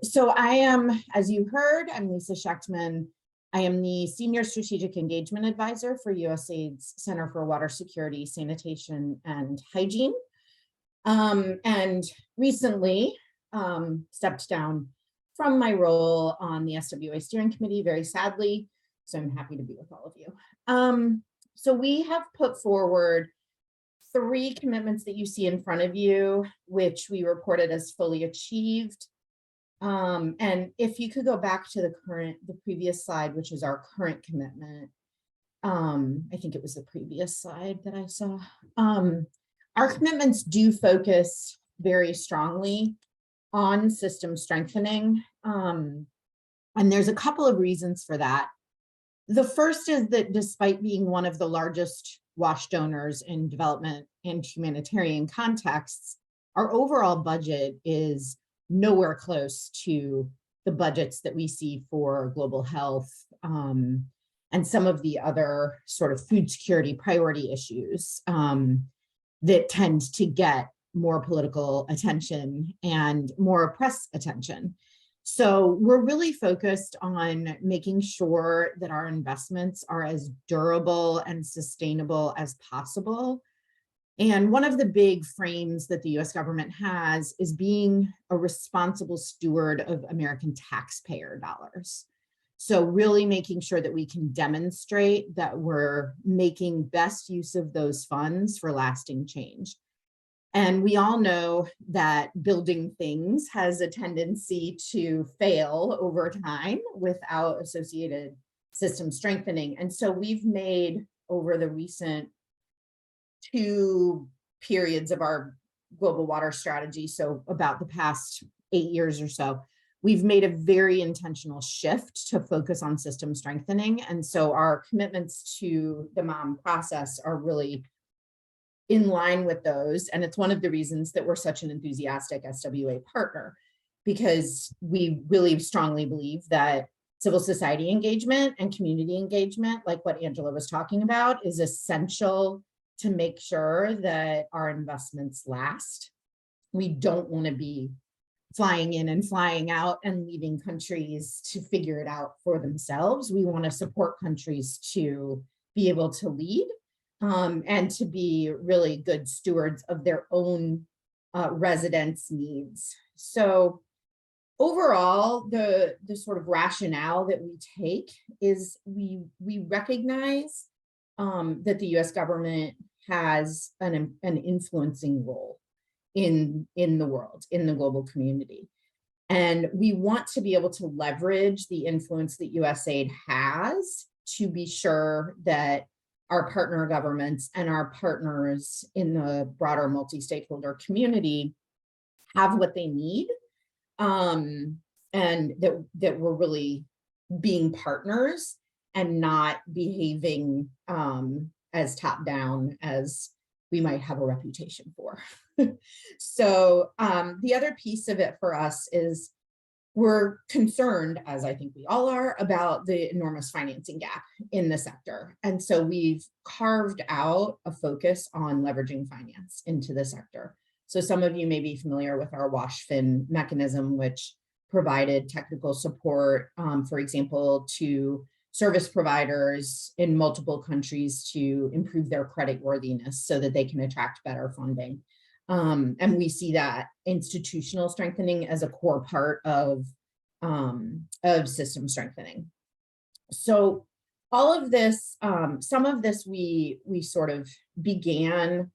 So I am, as you heard, I'm Lisa Schickman. I am the Senior Strategic Engagement Advisor for USAID's Center for Water Security, Sanitation, and Hygiene. And recently stepped down from my role on the SWA Steering Committee, very sadly. So I'm happy to be with all of you. So we have put forward 3 commitments that you see in front of you, which we reported as fully achieved. And if you could go back to the previous slide, which is our current commitment. I think it was the previous slide that I saw. Our commitments do focus very strongly on system strengthening. And there's a couple of reasons for that. The first is that despite being one of the largest WASH donors in development and humanitarian contexts, our overall budget is nowhere close to the budgets that we see for global health and some of the other sort of food security priority issues that tend to get more political attention and more press attention. So we're really focused on making sure that our investments are as durable and sustainable as possible. And one of the big frames that the US government has is being a responsible steward of American taxpayer dollars. So really making sure that we can demonstrate that we're making best use of those funds for lasting change. And we all know that building things has a tendency to fail over time without associated system strengthening. And so we've made over the recent 2 periods of our global water strategy, so about the past 8 years or so, we've made a very intentional shift to focus on system strengthening. And so our commitments to the MOM process are really in line with those. And it's one of the reasons that we're such an enthusiastic SWA partner, because we really strongly believe that civil society engagement and community engagement, like what Angela was talking about, is essential to make sure that our investments last. We don't want to be flying in and flying out and leaving countries to figure it out for themselves. We want to support countries to be able to lead and to be really good stewards of their own residents' needs. So overall, the sort of rationale that we take is we recognize that the US government has an influencing role in the world, in the global community. And we want to be able to leverage the influence that USAID has to be sure that our partner governments and our partners in the broader multi-stakeholder community have what they need, and that we're really being partners and not behaving as top-down as we might have a reputation for. So the other piece of it for us is we're concerned, as I think we all are, about the enormous financing gap in the sector. And so we've carved out a focus on leveraging finance into the sector. So some of you may be familiar with our WASHFin mechanism, which provided technical support, for example, to service providers in multiple countries to improve their creditworthiness so that they can attract better funding. And we see that institutional strengthening as a core part of system strengthening. So all of this, some of this we sort of began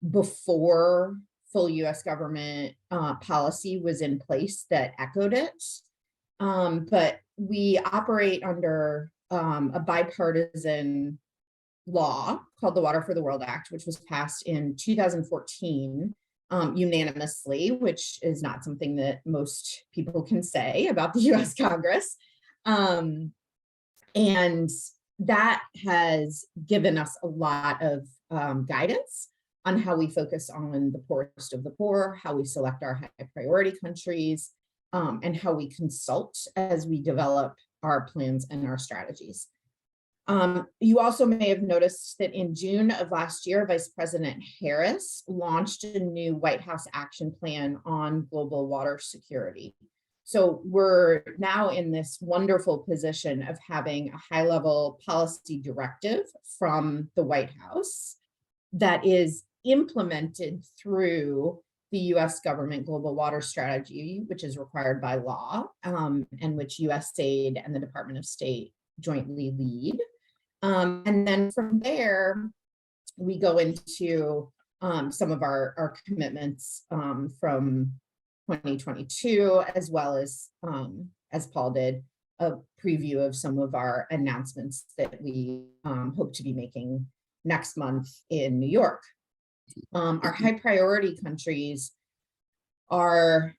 before full US government policy was in place that echoed it. But we operate under a bipartisan law called the Water for the World Act, which was passed in 2014 unanimously, which is not something that most people can say about the US Congress. And that has given us a lot of guidance on how we focus on the poorest of the poor, how we select our high priority countries, and how we consult as we develop our plans and our strategies. You also may have noticed that in June of last year, Vice President Harris launched a new White House action plan on global water security. So we're now in this wonderful position of having a high-level policy directive from the White House that is implemented through the US government global water strategy, which is required by law, and which USAID and the Department of State jointly lead. And then from there, we go into some of our commitments from 2022, as well as Paul did, a preview of some of our announcements that we hope to be making next month in New York. Our high priority countries are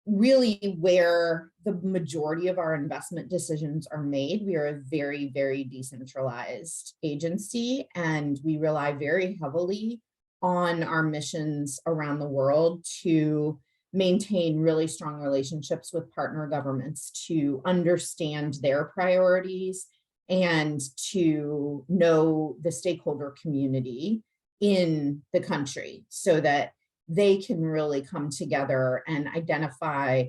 really where the majority of our investment decisions are made. We are a very, very decentralized agency, and we rely very heavily on our missions around the world to maintain really strong relationships with partner governments, to understand their priorities and to know the stakeholder community in the country so that they can really come together and identify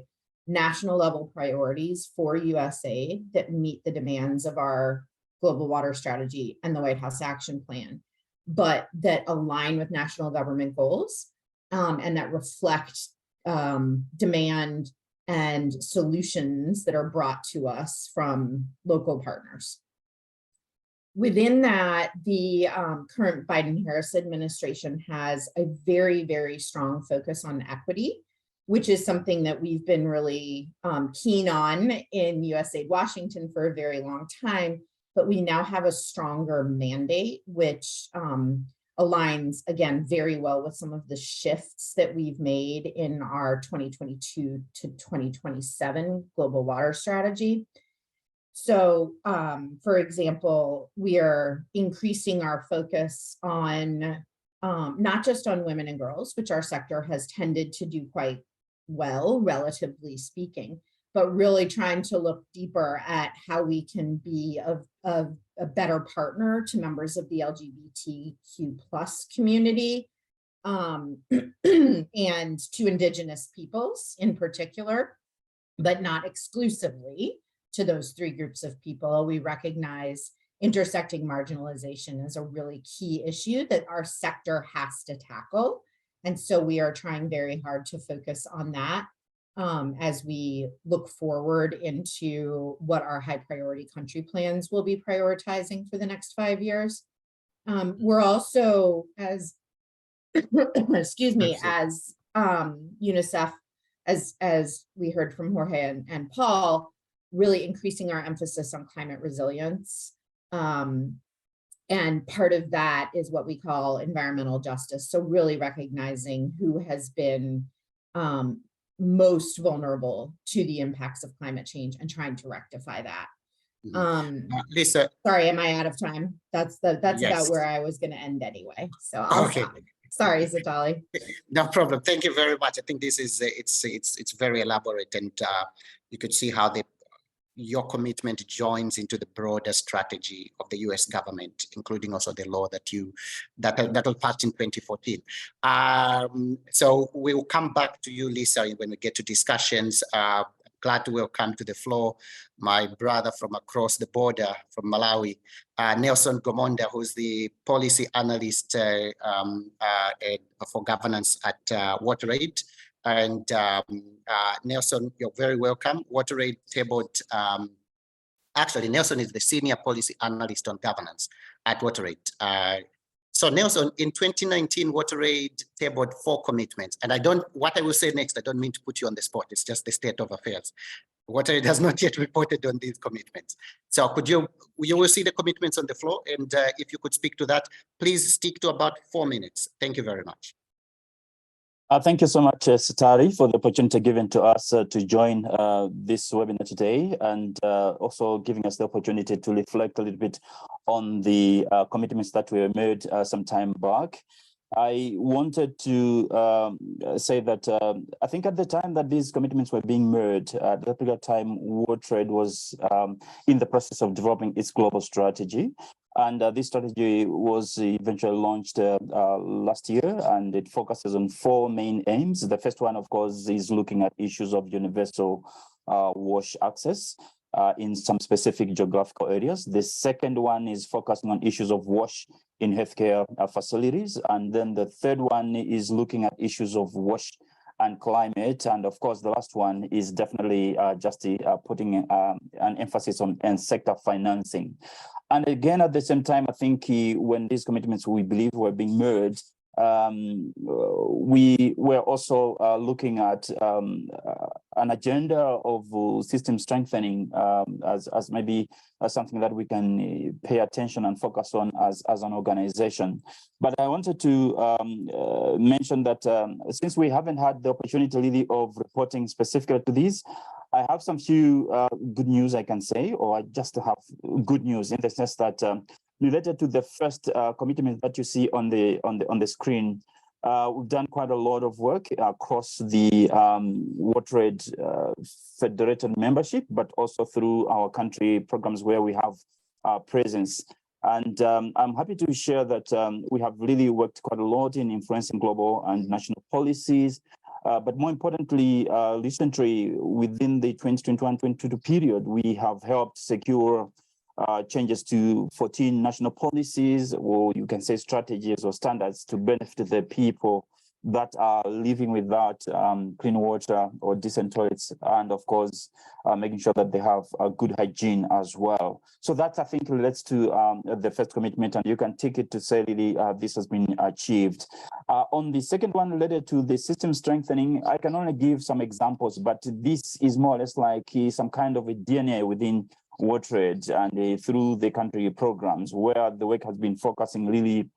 national level priorities for USAID that meet the demands of our global water strategy and the White House action plan, but that align with national government goals and that reflect demand and solutions that are brought to us from local partners. Within that, the current Biden-Harris administration has a very, very strong focus on equity, which is something that we've been really keen on in USAID Washington for a very long time, but we now have a stronger mandate, which aligns, again, very well with some of the shifts that we've made in our 2022 to 2027 global water strategy. So, for example, we are increasing our focus on not just on women and girls, which our sector has tended to do quite well, relatively speaking, but really trying to look deeper at how we can be a better partner to members of the LGBTQ+ community and to Indigenous peoples in particular, but not exclusively to those three groups of people. We recognize intersecting marginalization as a really key issue that our sector has to tackle. And so we are trying very hard to focus on that as we look forward into what our high priority country plans will be prioritizing for the next 5 years. We're also, as excuse me, as UNICEF, as we heard from Jorge and Paul, really increasing our emphasis on climate resilience. And part of that is what we call environmental justice. So really recognizing who has been most vulnerable to the impacts of climate change and trying to rectify that. Lisa. Sorry, am I out of time? That's yes. About where I was gonna end anyway. So I'll stop. Sorry, Zatali. No problem. Thank you very much. I think this is it's very elaborate, and you could see how your commitment joins into the broader strategy of the U.S. government, including also the law that was passed in 2014. So we will come back to you, Lisa, when we get to discussions. Glad to welcome to the floor my brother from across the border from Malawi, Nelson Gomonda, who's the policy analyst for governance at WaterAid. And Nelson, you're very welcome. WaterAid tabled, actually Nelson is the senior policy analyst on governance at WaterAid. So Nelson, in 2019, WaterAid tabled 4 commitments. And what I will say next, I don't mean to put you on the spot. It's just the state of affairs. WaterAid has not yet reported on these commitments. So you will see the commitments on the floor. And if you could speak to that, please stick to about 4 minutes. Thank you very much. Thank you so much, Sitali, for the opportunity given to us to join this webinar today, and also giving us the opportunity to reflect a little bit on the commitments that were made some time back. I wanted to say that I think at the time that these commitments were being made, at that particular time, WaterAid was in the process of developing its global strategy. And this strategy was eventually launched last year, and it focuses on 4 main aims. The first one, of course, is looking at issues of universal wash access in some specific geographical areas. The second one is focusing on issues of wash in healthcare facilities. And then the third one is looking at issues of wash and climate. And of course, the last one is definitely just putting an emphasis on sector financing. And again, at the same time, I think when these commitments we believe were being made, we were also looking at an agenda of system strengthening as maybe something that we can pay attention and focus on as an organization. But I wanted to mention that since we haven't had the opportunity really of reporting specifically to these, I have some few good news I can say, or I just have good news in the sense that related to the first commitment that you see on the screen, we've done quite a lot of work across the WaterAid federated membership, but also through our country programs where we have presence. And I'm happy to share that we have really worked quite a lot in influencing global and national policies. But more importantly, recently, within the 2021-2022 period, we have helped secure changes to 14 national policies, or you can say strategies or standards to benefit the people that are living without clean water or decent toilets, and of course, making sure that they have a good hygiene as well. So that, I think, relates to the first commitment, and you can take it to say really this has been achieved. On the second one related to the system strengthening, I can only give some examples, but this is more or less like some kind of a DNA within WaterAid and through the country programs, where the work has been focusing really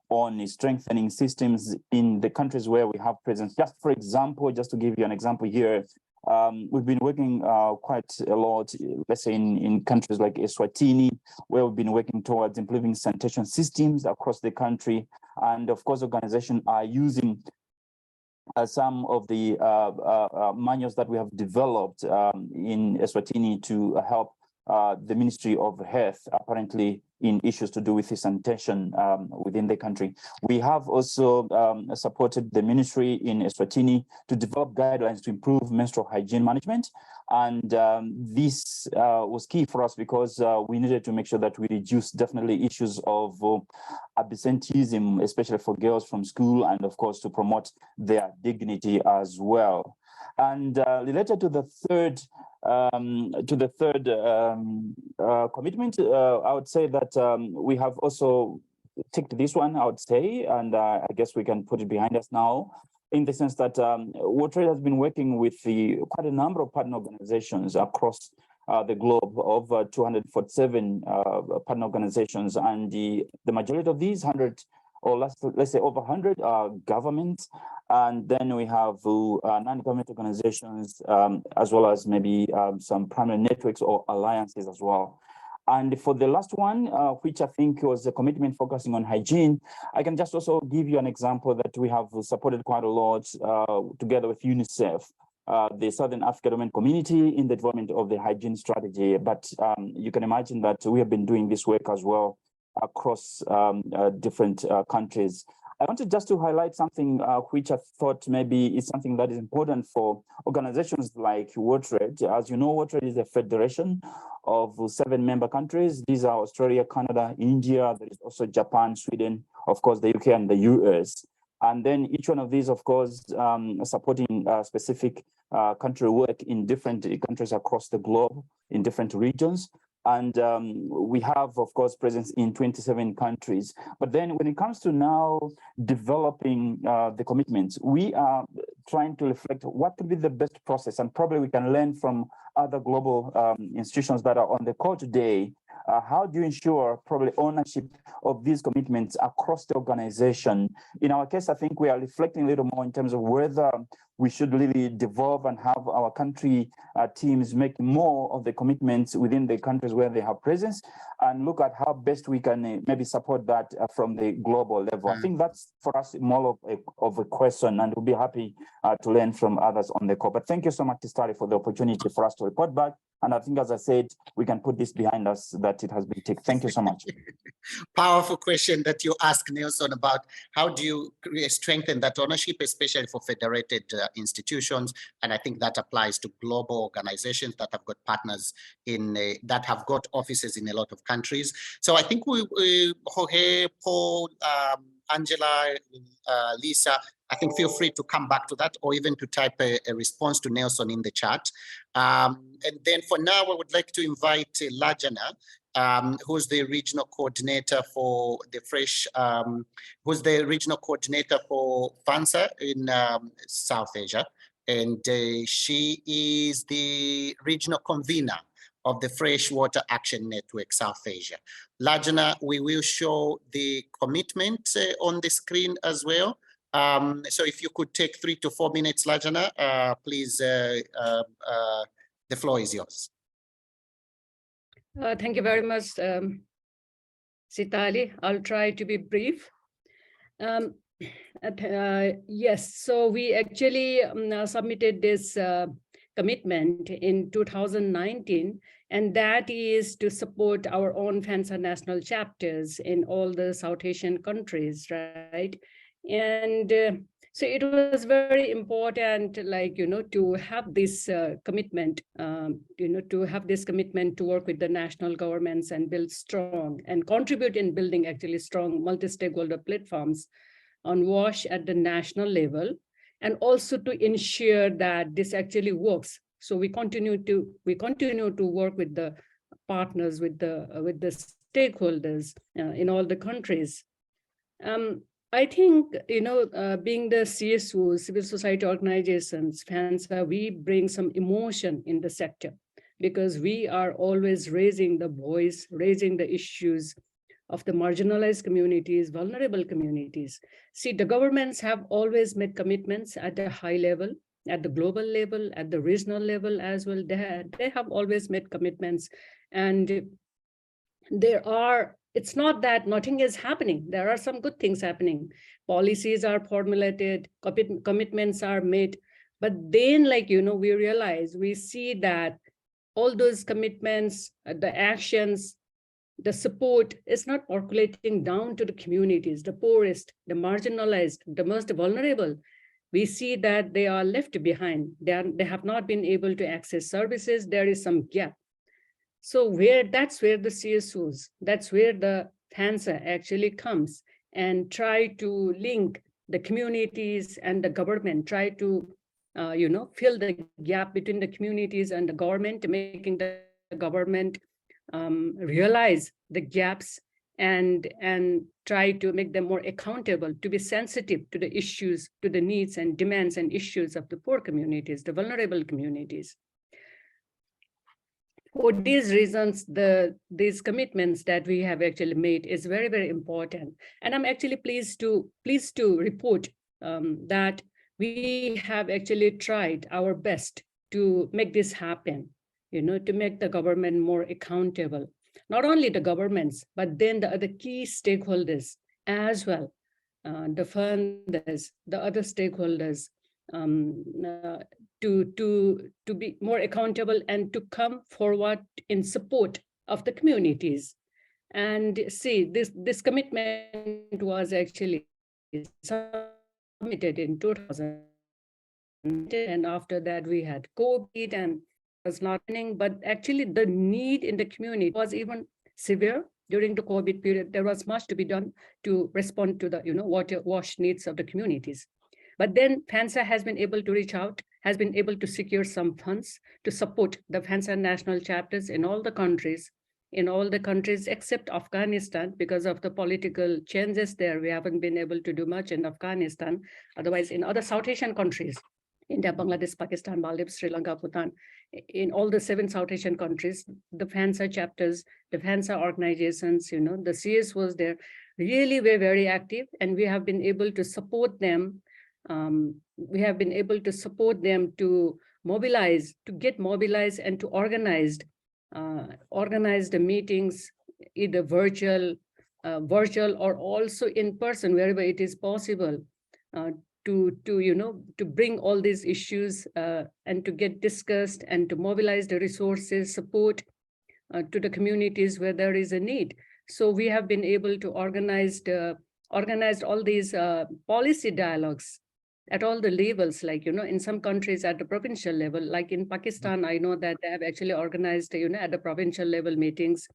on strengthening systems in the countries where we have presence. Just for example, just to give you an example here, we've been working quite a lot, let's say in countries like Eswatini, where we've been working towards improving sanitation systems across the country. And of course, organizations are using some of the manuals that we have developed in Eswatini to help the Ministry of Health, apparently in issues to do with sanitation within the country. We have also supported the ministry in Eswatini to develop guidelines to improve menstrual hygiene management. And this was key for us because we needed to make sure that we reduce definitely issues of absenteeism, especially for girls from school, and of course to promote their dignity as well. And related to the third commitment, I would say that we have also ticked this one, I would say, and I guess we can put it behind us now, in the sense that WaterAid has been working with quite a number of partner organizations across the globe, of 247 partner organizations, and the majority of these 100, or let's say over 100, are governments. And then we have non-government organizations, as well as maybe some primary networks or alliances as well. And for the last one, which I think was a commitment focusing on hygiene, I can just also give you an example that we have supported quite a lot together with UNICEF, the Southern Africa Women Community, in the development of the hygiene strategy. But you can imagine that we have been doing this work as well across different countries. I wanted just to highlight something which I thought maybe is something that is important for organizations like WaterAid. As you know, WaterAid is a federation of 7 member countries. These are Australia, Canada, India. There is also Japan, Sweden, of course, the UK and the US. And then each one of these, of course, supporting specific country work in different countries across the globe, in different regions. And we have, of course, presence in 27 countries. But then when it comes to now developing the commitments, we are trying to reflect what could be the best process, and probably we can learn from other global institutions that are on the call today. How do you ensure probably ownership of these commitments across the organization? In our case, I think we are reflecting a little more in terms of whether we should really devolve and have our country teams make more of the commitments within the countries where they have presence, and look at how best we can maybe support that from the global level. I think that's for us more of a question, and we'll be happy to learn from others on the call. But thank you so much, Tistari, for the opportunity for us to report back. And I think, as I said, we can put this behind us, that it has been ticked. Thank you so much. Powerful question that you ask, Nelson, about how do you strengthen that ownership, especially for federated institutions. And I think that applies to global organizations that have got partners in, that have got offices in a lot of countries. So I think Jorge, Paul, Angela, Lisa, I think feel free to come back to that, or even to type a response to Nelson in the chat. And then for now, I would like to invite Lajana, who's the regional coordinator for the FRESH, who's the regional coordinator for FANSA in South Asia. And she is the regional convener of the Freshwater Action Network South Asia. Lajana, we will show the commitment on the screen as well. So if you could take 3 to 4 minutes, Lajana, please, the floor is yours. Thank you very much, Sitali. I'll try to be brief. Yes, so we actually submitted this commitment in 2019, and that is to support our own FANSA national chapters in all the South Asian countries, right? And so it was very important, like, to have this commitment, to have this commitment to work with the national governments and build strong and contribute in building actually strong multi-stakeholder platforms on WASH at the national level, and also to ensure that this actually works. So we continue to work with the partners, with the stakeholders in all the countries. I think, being the CSO, civil society organizations, FANSA, we bring some emotion in the sector, because we are always raising the voice, raising the issues of the marginalized communities, vulnerable communities. See, the governments have always made commitments at a high level, at the global level, at the regional level as well. They have always made commitments, and it's not that nothing is happening. There are some good things happening. Policies are formulated, commitments are made, but then, we see that all those commitments, the actions, the support is not percolating down to the communities, the poorest, the marginalized, the most vulnerable. We see that they are left behind. They have not been able to access services. There is some gap. So that's where the CSOs, that's where the FANSA actually comes and try to link the communities and the government, try to, fill the gap between the communities and the government, making the government realize the gaps and try to make them more accountable, to be sensitive to the issues, to the needs and demands and issues of the poor communities, the vulnerable communities. For these reasons, these commitments that we have actually made is very, very important. And I'm actually pleased to report that we have actually tried our best to make this happen, to make the government more accountable. Not only the governments, but then the other key stakeholders as well, the funders, the other stakeholders, to be more accountable and to come forward in support of the communities. And see, this commitment was actually submitted in 2000, and after that we had COVID and was not happening, but actually the need in the community was even severe during the COVID period. There was much to be done to respond to the water wash needs of the communities. But then FANSA has been able to reach out, has been able to secure some funds to support the FANSA national chapters in all the countries in all the countries except Afghanistan. Because of the political changes there, we haven't been able to do much in Afghanistan. Otherwise, in other South Asian countries, India, Bangladesh, Pakistan, Maldives, Sri Lanka, Bhutan, in all the 7 South Asian countries, the FANSA chapters, the FANSA organizations, the CS was there, really were very active, and we have been able to support them. We have been able to support them to mobilize, to get mobilized and to organize the meetings, either virtual or also in person, wherever it is possible, to bring all these issues and to get discussed and to mobilize the resources, support to the communities where there is a need. So we have been able to organize all these policy dialogues at all the levels, like, in some countries at the provincial level, like in Pakistan, I know that they have actually organized, at the provincial level meetings.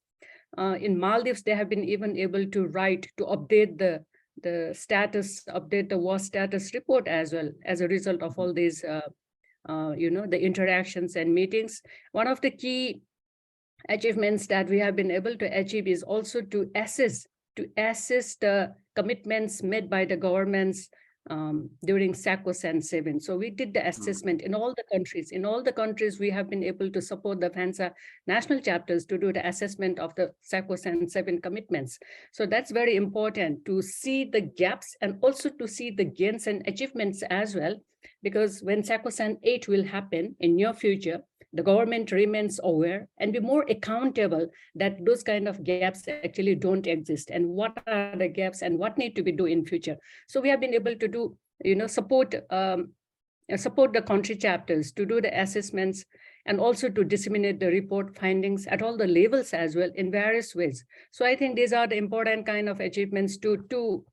In Maldives, they have been even able to update the status, update the war status report as well, as a result of all these, the interactions and meetings. One of the key achievements that we have been able to achieve is also to assess the commitments made by the governments during SACOSAN 7. So we did the assessment in all the countries. In all the countries, we have been able to support the FANSA national chapters to do the assessment of the SACOSAN 7 commitments. So that's very important to see the gaps and also to see the gains and achievements as well, because when SACOSAN 8 will happen in near future, the government remains aware and be more accountable that those kind of gaps actually don't exist, and what are the gaps and what need to be done in future. So we have been able to do, support the country chapters to do the assessments and also to disseminate the report findings at all the levels as well in various ways. So I think these are the important kind of achievements to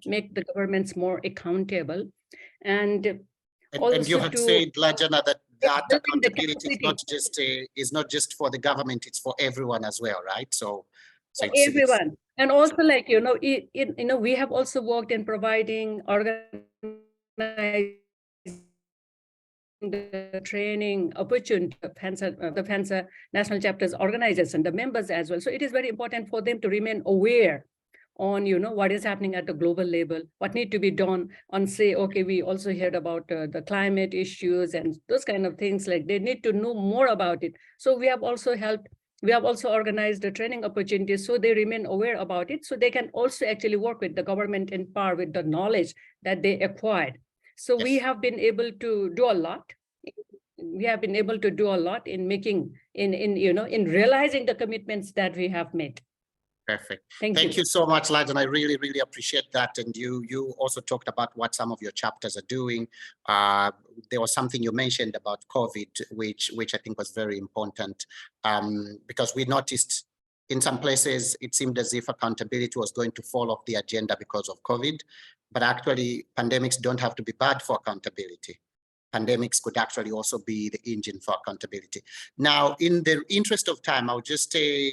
make the governments more accountable. And you had said, Lajana, that accountability is not just for the government, it's for everyone as well, right? So everyone. And also, like, we have also worked in providing organizing the training opportunity of the FANSA national chapters organizers and the members as well. So it is very important for them to remain aware on, what is happening at the global level, what need to be done on, say, okay, we also heard about the climate issues and those kind of things, like they need to know more about it. So we have also organized the training opportunities so they remain aware about it, so they can also actually work with the government in par with the knowledge that they acquired. So we have been able to do a lot. We have been able to do a lot in making, in realizing the commitments that we have made. Perfect. Thank you so much, Lajan. I really, really appreciate that. And you also talked about what some of your chapters are doing. There was something you mentioned about COVID, which I think was very important, because we noticed in some places it seemed as if accountability was going to fall off the agenda because of COVID, but actually pandemics don't have to be bad for accountability. Pandemics could actually also be the engine for accountability. Now, in the interest of time, I'll just say,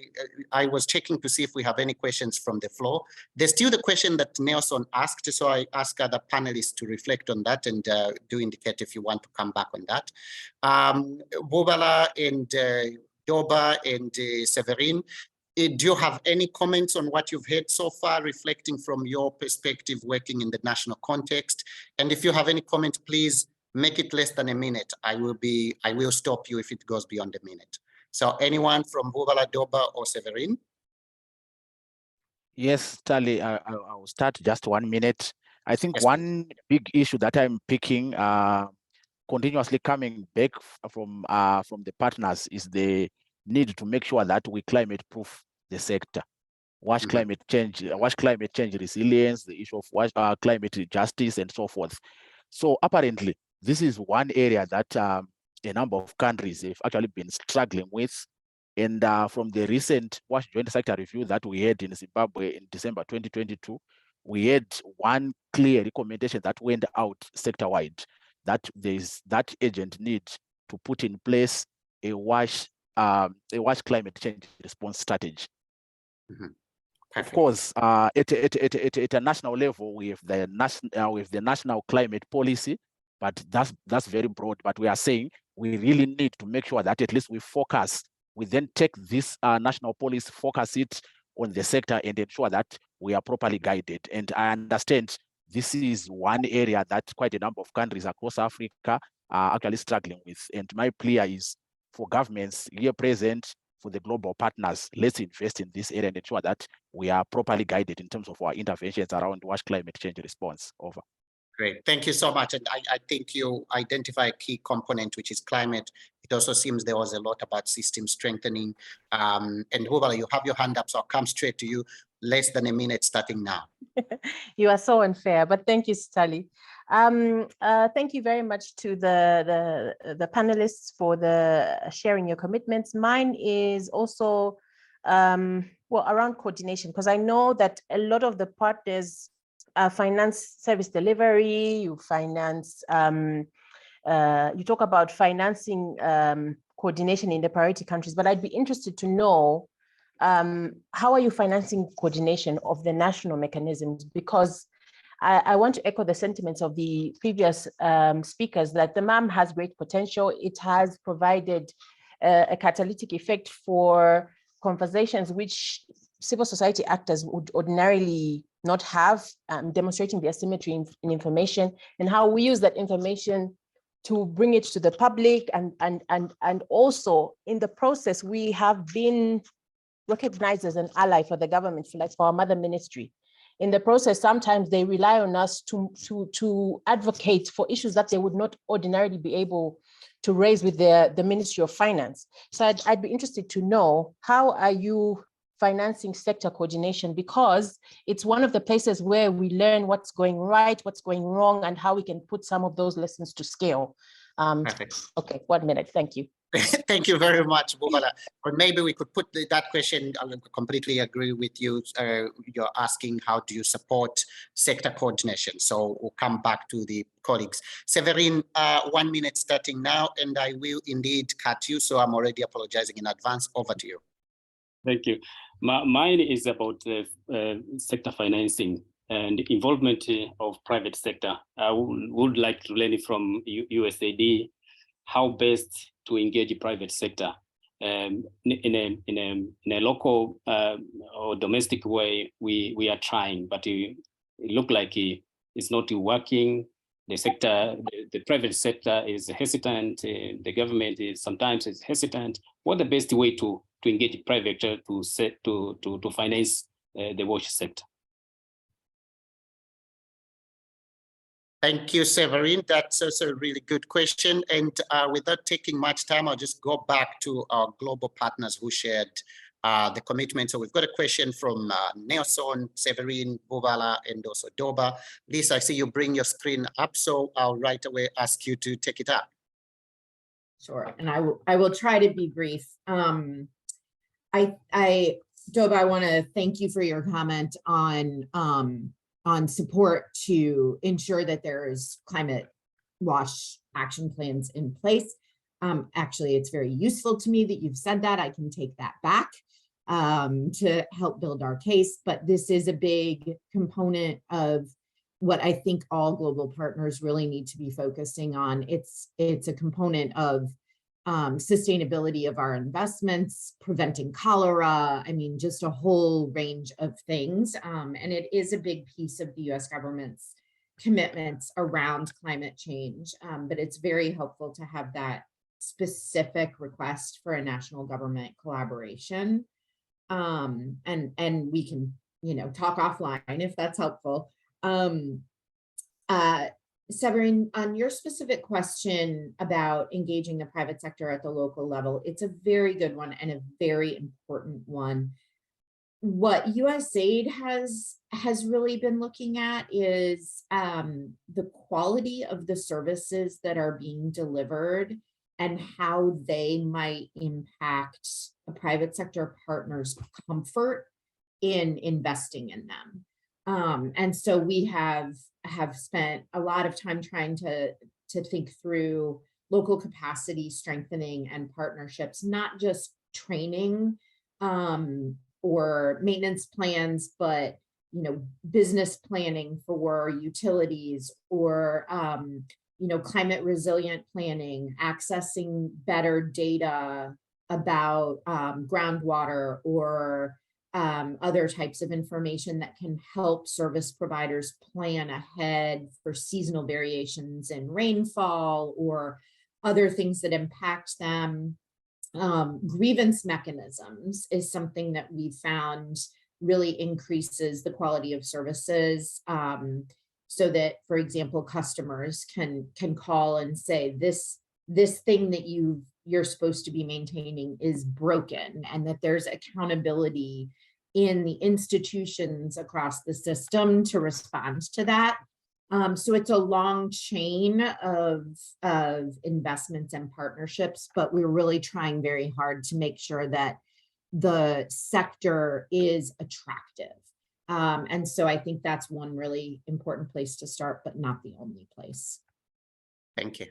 I was checking to see if we have any questions from the floor. There's still the question that Nelson asked, so I ask other panelists to reflect on that and do indicate if you want to come back on that. Bubala and Doba and Severin, do you have any comments on what you've heard so far, reflecting from your perspective, working in the national context? And if you have any comment, please make it less than a minute. I will stop you if it goes beyond a minute. So anyone from Bubala, Doba, or Severin? Yes, Tali, I will start just 1 minute. I think one big issue that I'm picking continuously coming back from the partners is the need to make sure that we climate proof the sector. Watch climate change resilience, the issue of climate justice and so forth. So apparently, this is one area that a number of countries have actually been struggling with. And from the recent WASH Joint Sector Review that we had in Zimbabwe in December 2022, we had one clear recommendation that went out sector-wide, that there's that urgent need to put in place a WASH climate change response strategy. Of course, at a national level, we have the national climate policy, but that's very broad. But we are saying we really need to make sure that at least we focus we then take this national policy, focus it on the sector and ensure that we are properly guided. And I understand this is one area that quite a number of countries across Africa are actually struggling with. And my plea is for governments here present, for the global partners, let's invest in this area and ensure that we are properly guided in terms of our interventions around WASH climate change response. Over. Great, thank you so much. And I think you identify a key component, which is climate. It also seems there was a lot about system strengthening. And Bubala, you have your hand up, so I'll come straight to you. Less than a minute starting now. You are so unfair, but thank you, Stali. Thank you very much to the panelists for sharing your commitments. Mine is also well, around coordination, because I know that a lot of the partners finance service delivery, you finance, you talk about financing coordination in the priority countries, but I'd be interested to know how are you financing coordination of the national mechanisms? Because I want to echo the sentiments of the previous speakers that the MAM has great potential. It has provided a catalytic effect for conversations which civil society actors would ordinarily not have, demonstrating the asymmetry in information and how we use that information to bring it to the public. And also in the process, we have been recognized as an ally for the government, like for our mother ministry. In the process, sometimes they rely on us to advocate for issues that they would not ordinarily be able to raise with the Ministry of Finance. So I'd be interested to know, how are you financing sector coordination? Because it's one of the places where we learn what's going right, what's going wrong, and how we can put some of those lessons to scale. Perfect. Okay, 1 minute, thank you. Thank you very much, Bubala. Or maybe we could put that question, I completely agree with you. You're asking, how do you support sector coordination? So we'll come back to the colleagues. Severin, 1 minute starting now, and I will indeed cut you. So I'm already apologizing in advance. Over to you. Thank you. Mine is about sector financing and involvement of private sector. I would like to learn from USAID how best to engage the private sector in a local or domestic way. We are trying, but it look like it's not working. The private sector is hesitant. The government is sometimes hesitant. What the best way to engage the private sector to finance the WASH sector? Thank you, Severin. That's also a really good question. And without taking much time, I'll just go back to our global partners who shared the commitment. So we've got a question from Nelson, Severin, Bubala, and also Doba. Lisa, I see you bring your screen up, so I'll right away ask you to take it up. Sure, and I will try to be brief. Doba, I want to thank you for your comment on support to ensure that there's climate WASH action plans in place. Actually, it's very useful to me that you've said that. I can take that back to help build our case, but this is a big component of what I think all global partners really need to be focusing on. It's a component of sustainability of our investments, preventing cholera, I mean, just a whole range of things. And it is a big piece of the US government's commitments around climate change, but it's very helpful to have that specific request for a national government collaboration. And we can, talk offline if that's helpful. Severin, on your specific question about engaging the private sector at the local level, it's a very good one and a very important one. What USAID has really been looking at is the quality of the services that are being delivered and how they might impact a private sector partner's comfort in investing in them. And so we have spent a lot of time trying to think through local capacity strengthening and partnerships, not just training or maintenance plans, but business planning for utilities or climate resilient planning, accessing better data about groundwater or other types of information that can help service providers plan ahead for seasonal variations in rainfall or other things that impact them. Grievance mechanisms is something that we found really increases the quality of services, so that, for example, customers can call and say this thing that you're supposed to be maintaining is broken, and that there's accountability in the institutions across the system to respond to that. So it's a long chain of investments and partnerships, but we're really trying very hard to make sure that the sector is attractive. And so I think that's one really important place to start, but not the only place. Thank you.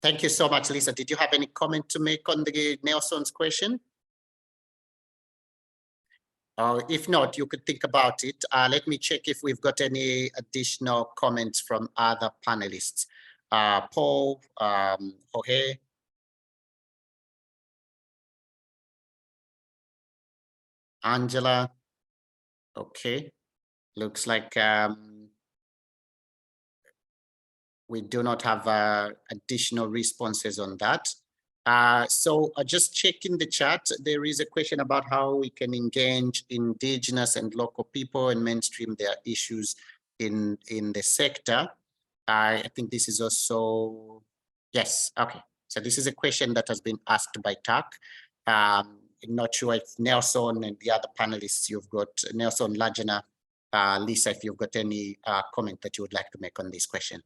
Thank you so much, Lisa. Did you have any comment to make on the Nelson's question? If not, you could think about it. Let me check if we've got any additional comments from other panelists. Paul, Jorge. Angela. Okay. Looks like we do not have additional responses on that. So just check in the chat. There is a question about how we can engage indigenous and local people and mainstream their issues in the sector. I think this is also, yes, okay. So this is a question that has been asked by TAC. I'm not sure if Nelson and the other panelists, you've got Nelson, Lajana, Lisa, if you've got any comment that you would like to make on this question.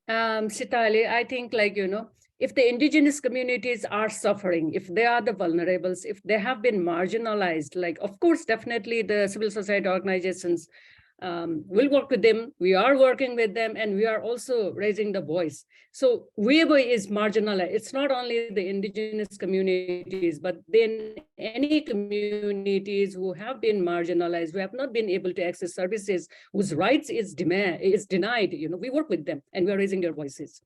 Sitali, I think, like, you know, if the indigenous communities are suffering, if they are the vulnerables, if they have been marginalized, like, of course, definitely the civil society organizations will work with them. We are working with them, and we are also raising the voice. So whoever is marginalized, it's not only the indigenous communities, but then any communities who have been marginalized, who have not been able to access services, whose rights is denied, you know, we work with them and we are raising their voices.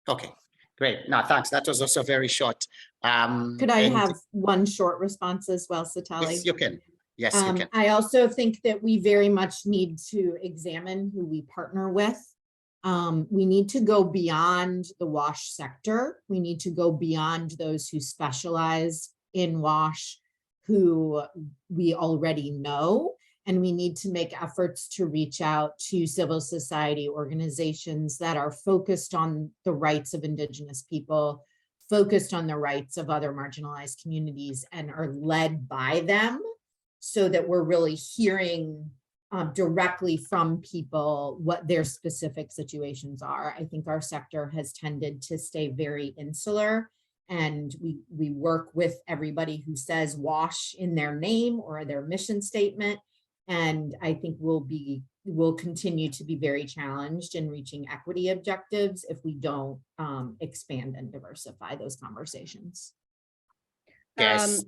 Okay, great. No, thanks. That was also very short. Could I have one short response as well, Sitali? Yes, you can. Yes, you can. I also think that we very much need to examine who we partner with. We need to go beyond the WASH sector. We need to go beyond those who specialize in WASH, who we already know, and we need to make efforts to reach out to civil society organizations that are focused on the rights of Indigenous people, focused on the rights of other marginalized communities, and are led by them, so that we're really hearing directly from people what their specific situations are. I think our sector has tended to stay very insular, and we work with everybody who says WASH in their name or their mission statement. And I think we'll continue to be very challenged in reaching equity objectives if we don't expand and diversify those conversations. Yes.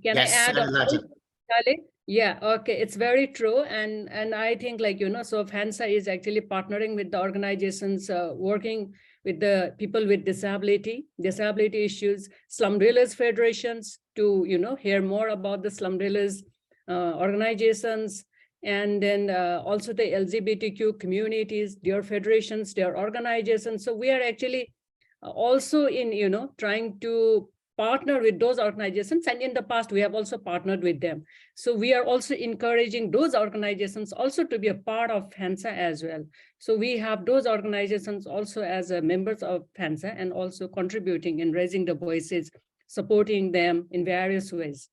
Can yes, I add? Yeah, okay, it's very true. And I think, like, you know, so FANSA is actually partnering with the organizations working with the people with disability issues, slum dwellers federations, to, you know, hear more about the slum dwellers organizations, and then also the LGBTQ communities, their federations, their organizations. So we are actually also in, you know, trying to partner with those organizations, and in the past we have also partnered with them. So we are also encouraging those organizations also to be a part of FANSA as well. So we have those organizations also as members of FANSA, and also contributing in raising the voices, supporting them in various ways.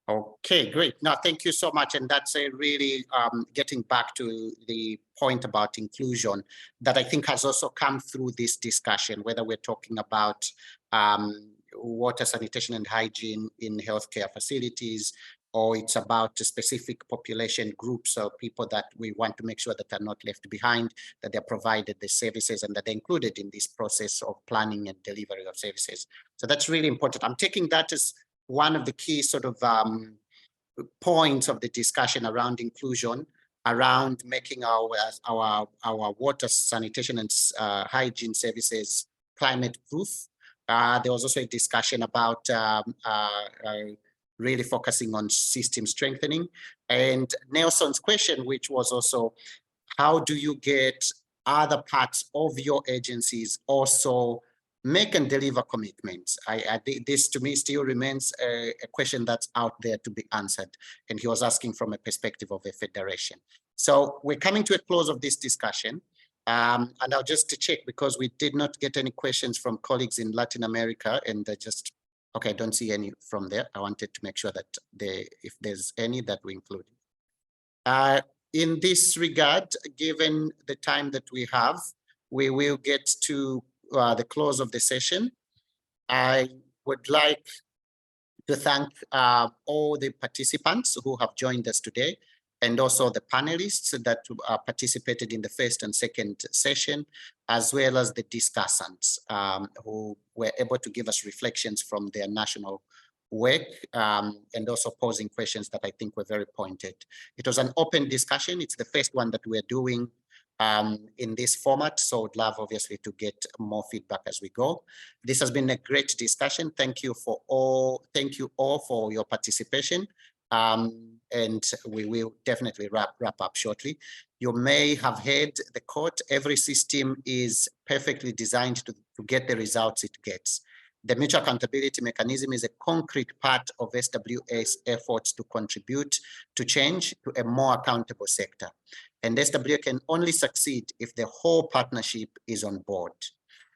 Okay, great. No, thank you so much. And that's a really getting back to the point about inclusion that I think has also come through this discussion, whether we're talking about water, sanitation and hygiene in healthcare facilities, or it's about specific population groups or people that we want to make sure that they're not left behind, that they're provided the services and that they're included in this process of planning and delivery of services. So that's really important. I'm taking that as one of the key sort of points of the discussion around inclusion. around making our water sanitation and hygiene services climate proof. There was also a discussion about really focusing on system strengthening. And Nelson's question, which was also, how do you get other parts of your agencies also make and deliver commitments? This to me still remains a question that's out there to be answered. And he was asking from a perspective of a federation. So we're coming to a close of this discussion. And I'll just check, because we did not get any questions from colleagues in Latin America, and okay, I don't see any from there. I wanted to make sure that if there's any, that we include. In this regard, given the time that we have, we will get to the close of the session. I would like to thank all the participants who have joined us today, and also the panelists that participated in the first and second session, as well as the discussants who were able to give us reflections from their national work, and also posing questions that I think were very pointed. It was an open discussion. It's the first one that we're doing in this format, so I'd love obviously to get more feedback as we go. This has been a great discussion. Thank you all for your participation. And we will definitely wrap up shortly. You may have heard the quote, every system is perfectly designed to get the results it gets. The mutual accountability mechanism is a concrete part of SWA's efforts to contribute to change to a more accountable sector. And SWA can only succeed if the whole partnership is on board.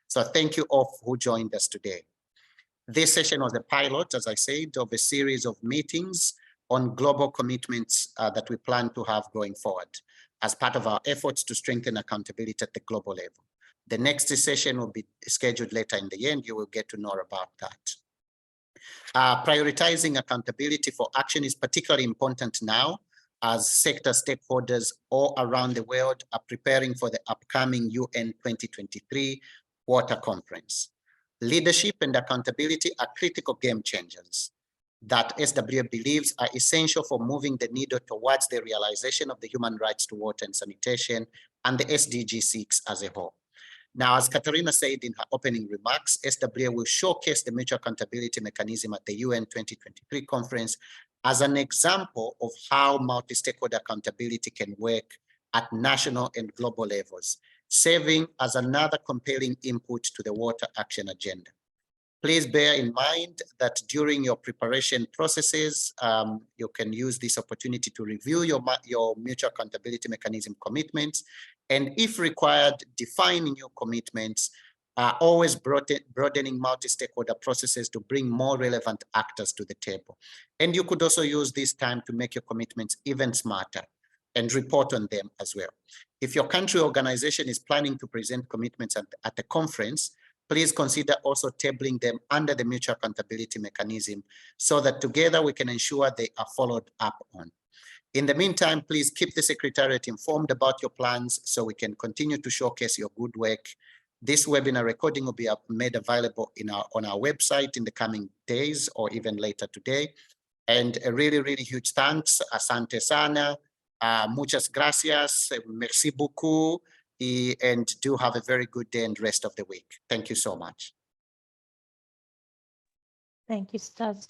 So thank you all who joined us today. This session was a pilot, as I said, of a series of meetings on global commitments that we plan to have going forward as part of our efforts to strengthen accountability at the global level. The next session will be scheduled later in the year, and you will get to know about that. Prioritizing accountability for action is particularly important now as sector stakeholders all around the world are preparing for the upcoming UN 2023 Water Conference. Leadership and accountability are critical game changers that SWA believes are essential for moving the needle towards the realization of the human rights to water and sanitation and the SDG 6 as a whole. Now, as Katarina said in her opening remarks, SWA will showcase the mutual accountability mechanism at the UN 2023 conference as an example of how multi-stakeholder accountability can work at national and global levels, serving as another compelling input to the water action agenda. Please bear in mind that during your preparation processes, you can use this opportunity to review your mutual accountability mechanism commitments, and if required, define new commitments, always broadening multi-stakeholder processes to bring more relevant actors to the table. And you could also use this time to make your commitments even smarter and report on them as well. If your country organization is planning to present commitments at the conference, please consider also tabling them under the mutual accountability mechanism so that together we can ensure they are followed up on. In the meantime, please keep the Secretariat informed about your plans so we can continue to showcase your good work. This webinar recording will be made available on our website in the coming days or even later today. And a really, really huge thanks, asante sana, muchas gracias, merci beaucoup, and do have a very good day and rest of the week. Thank you so much. Thank you, Stas.